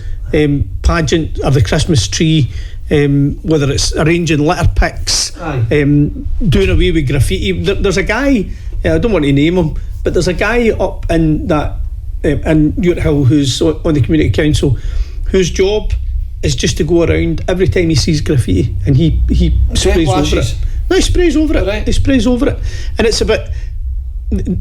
pageant or the Christmas tree, whether it's arranging litter picks, doing away with graffiti. There's a guy, I don't want to name him, but there's a guy up in that in Newthill who's on the community council, whose job is just to go around every time he sees graffiti and he sprays over it. No, he sprays over it. Right. He sprays over it, and it's about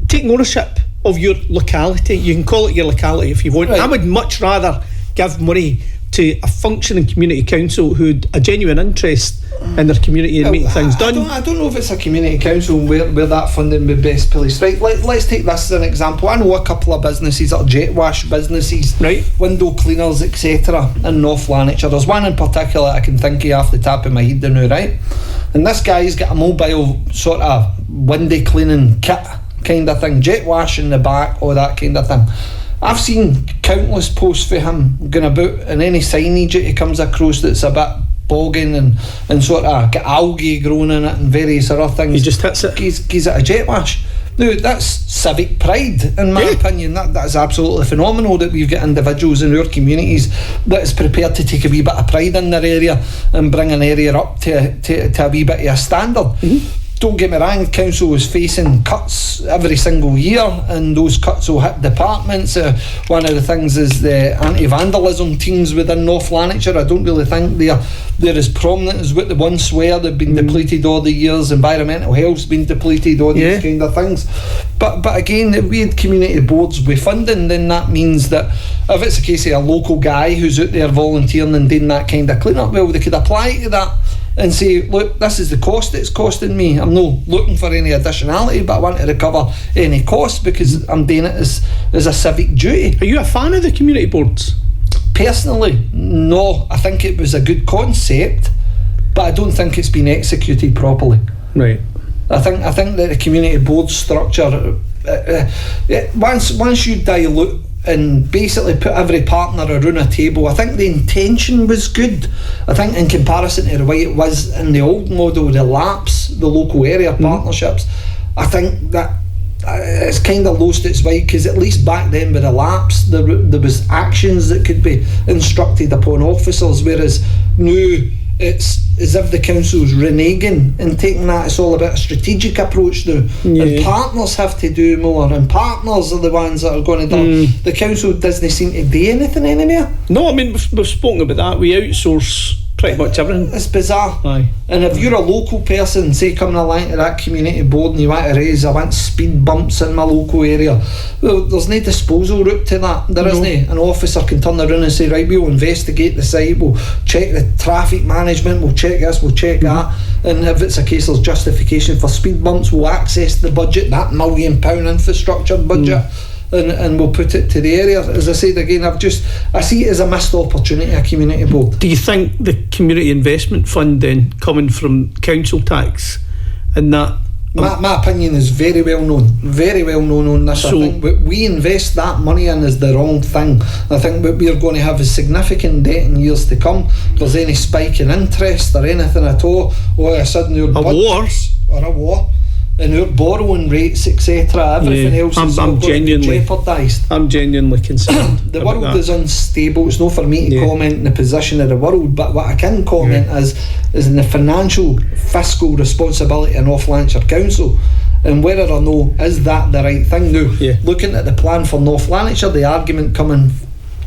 taking ownership of your locality. You can call it your locality if you want. I would much rather give money to a functioning community council who had a genuine interest in their community and making things done. I don't know if it's a community council where that funding would be best placed. Right, let's take this as an example. I know a couple of businesses that are jet wash businesses, window cleaners, etc. in North Lanarkshire. There's one in particular I can think of off the top of my head now, right? And this guy's got a mobile sort of window cleaning kit kind of thing, jet wash in the back, all that kind of thing. I've seen countless posts for him going about, and any signage that he comes across that's a bit bogging and sort of got algae growing in it and various other things. He just hits it. He's at a jet wash. Now, that's civic pride, in my opinion. That's absolutely phenomenal that we've got individuals in our communities that is prepared to take a wee bit of pride in their area and bring an area up to a wee bit of a standard. don't get me wrong, council was facing cuts every single year, and those cuts will hit departments. One of the things is the anti-vandalism teams within North Lanarkshire. I don't really think they're as prominent as what they once were. They've been depleted all the years. Environmental health's been depleted, all these kind of things. But again, if we had community boards with funding, then that means that if it's a case of a local guy who's out there volunteering and doing that kind of clean-up, well, they could apply to that and say, look, this is the cost it's costing me. I'm not looking for any additionality, but I want to recover any costs because I'm doing it as a civic duty. Are you a fan of the community boards? Personally, no. I think it was a good concept, but I don't think it's been executed properly. Right. I think that the community board structure, once you dilute and basically put every partner around a table, I think the intention was good. I think in comparison to the way it was in the old model, the LAPs, the local area partnerships, I think that it's kind of lost its way, because at least back then with the LAPs there was actions that could be instructed upon officers, whereas now it's as if the council's reneging and taking that. It's all about a strategic approach now, and partners have to do more, and partners are the ones that are going to do. The council doesn't seem to do anything anymore. No, I mean, we've spoken about that. We outsource pretty much everything. It's bizarre. Aye. And if you're a local person, say coming along to that community board and you want to raise, I want speed bumps in my local area, well, there's no disposal route to that. There isn't. An officer can turn around and say, right, we'll investigate the site, we'll check the traffic management, we'll check this, we'll check that, and if it's a case there's justification for speed bumps, we'll access the budget, that £1 million infrastructure budget, and we'll put it to the area. As I said again, I see it as a missed opportunity, a community board. Do you think the community investment fund then, coming from council tax, and that my opinion is very well known on this. I think what we invest that money in is the wrong thing. I think what we're going to have is significant debt in years to come. If there's any spike in interest or anything at all a sudden a war and our borrowing rates, etc., everything else is going to be jeopardised. I'm genuinely concerned. The world is unstable. It's not for me to comment on the position of the world, but what I can comment is in the financial fiscal responsibility of North Lanarkshire Council, and whether or no is that the right thing. Now, looking at the plan for North Lanarkshire, the argument coming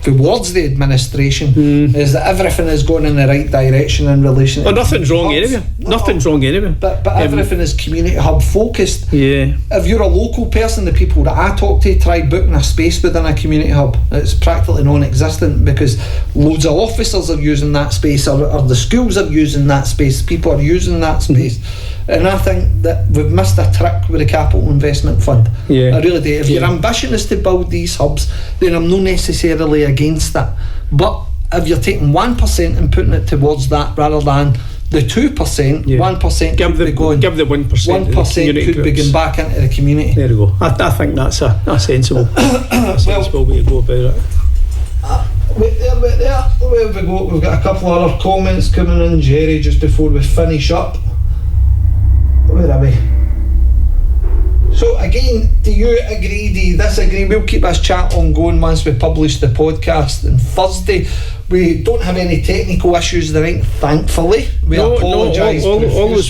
towards the administration is that everything is going in the right direction in relation to nothing's wrong anyway. Nothing's wrong anyway. But everything is community hub focused. If you're a local person, the people that I talk to try booking a space within a community hub, it's practically non-existent, because loads of officers are using that space, or the schools are using that space, people are using that space. And I think that we've missed a trick with the capital investment fund. I really do. If your ambition is to build these hubs, then I'm not necessarily against that. But if you're taking 1% and putting it towards that rather than the 2%, 1% give the 1%. 1% could be going back into the community. There we go. I think that's a sensible, sensible way to go about it. Wait there. Where have we got? We've got a couple of other comments coming in, Jerry, just before we finish up. Where are we? So again, do you agree, do you disagree? We'll keep this chat ongoing once we publish the podcast on Thursday. We don't have any technical issues tonight, thankfully. We apologise. All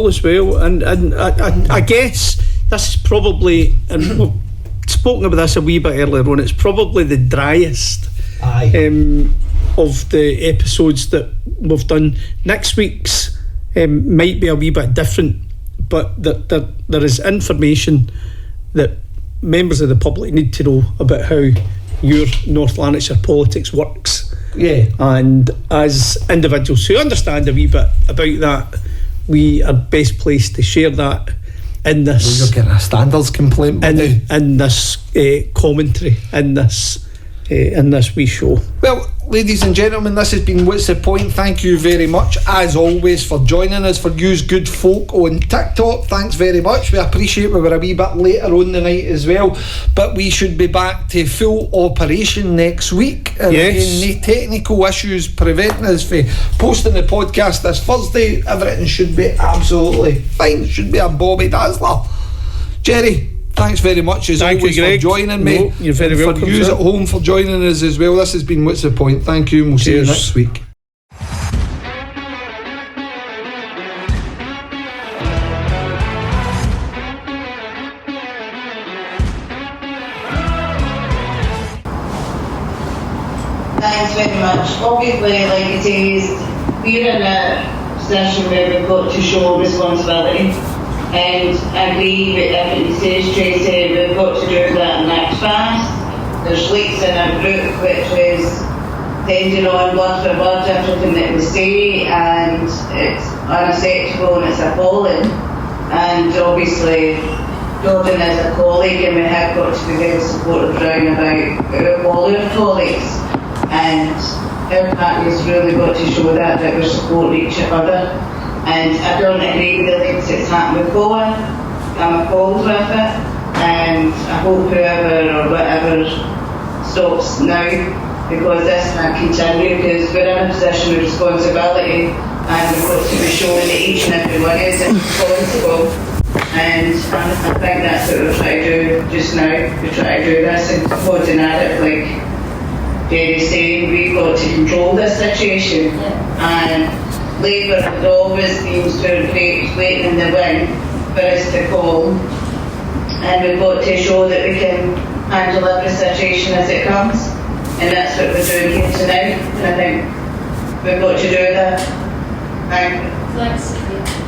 is well, and I guess this is probably, and we've spoken about this a wee bit earlier on, it's probably the driest of the episodes that we've done. Next week's might be a wee bit different, but there is information that members of the public need to know about how your North Lanarkshire politics works. And as individuals who understand a wee bit about that, we are best placed to share that in this. You're getting a standards complaint in this commentary in this wee show. Well, ladies and gentlemen, this has been What's the Point. Thank you very much, as always, for joining us, for you good folk on TikTok. Thanks very much. We appreciate we were a wee bit later on the night as well, but we should be back to full operation next week. And again, no technical issues preventing us from posting the podcast this Thursday. Everything should be absolutely fine. It should be a Bobby Dazzler. Jerry, thanks very much as always for joining me. No, you're very welcome. For you at home for joining us as well. This has been What's the Point. Thank you, and we'll see you next week. Thanks very much. Obviously, like it is, we're in a position where we've got to show responsibility. And I agree with everything you say, Tracy, we've got to do that and act fast. There's leaks in our group which is tending on word for word everything that we say, and it's unacceptable and it's appalling. And obviously, Jordan is a colleague, and we have got to be very supportive round about all our colleagues. And our party's really got to show that we're supporting each other. And I don't agree with the links that's happened with Cohen. I'm appalled with it, and I hope whoever or whatever stops now, because this can't continue, because we're in a position of responsibility, and we've got to be showing that each and every one is responsible. And I think that's what we're trying to do just now. We're trying to do this and holding at it, like Jerry's saying, we've got to control this situation. And Labour has always been sort of waiting in the wing for us to call, and we've got to show that we can handle every situation as it comes, and that's what we're doing here tonight, and I think we've got to do that. Thank you. Thanks.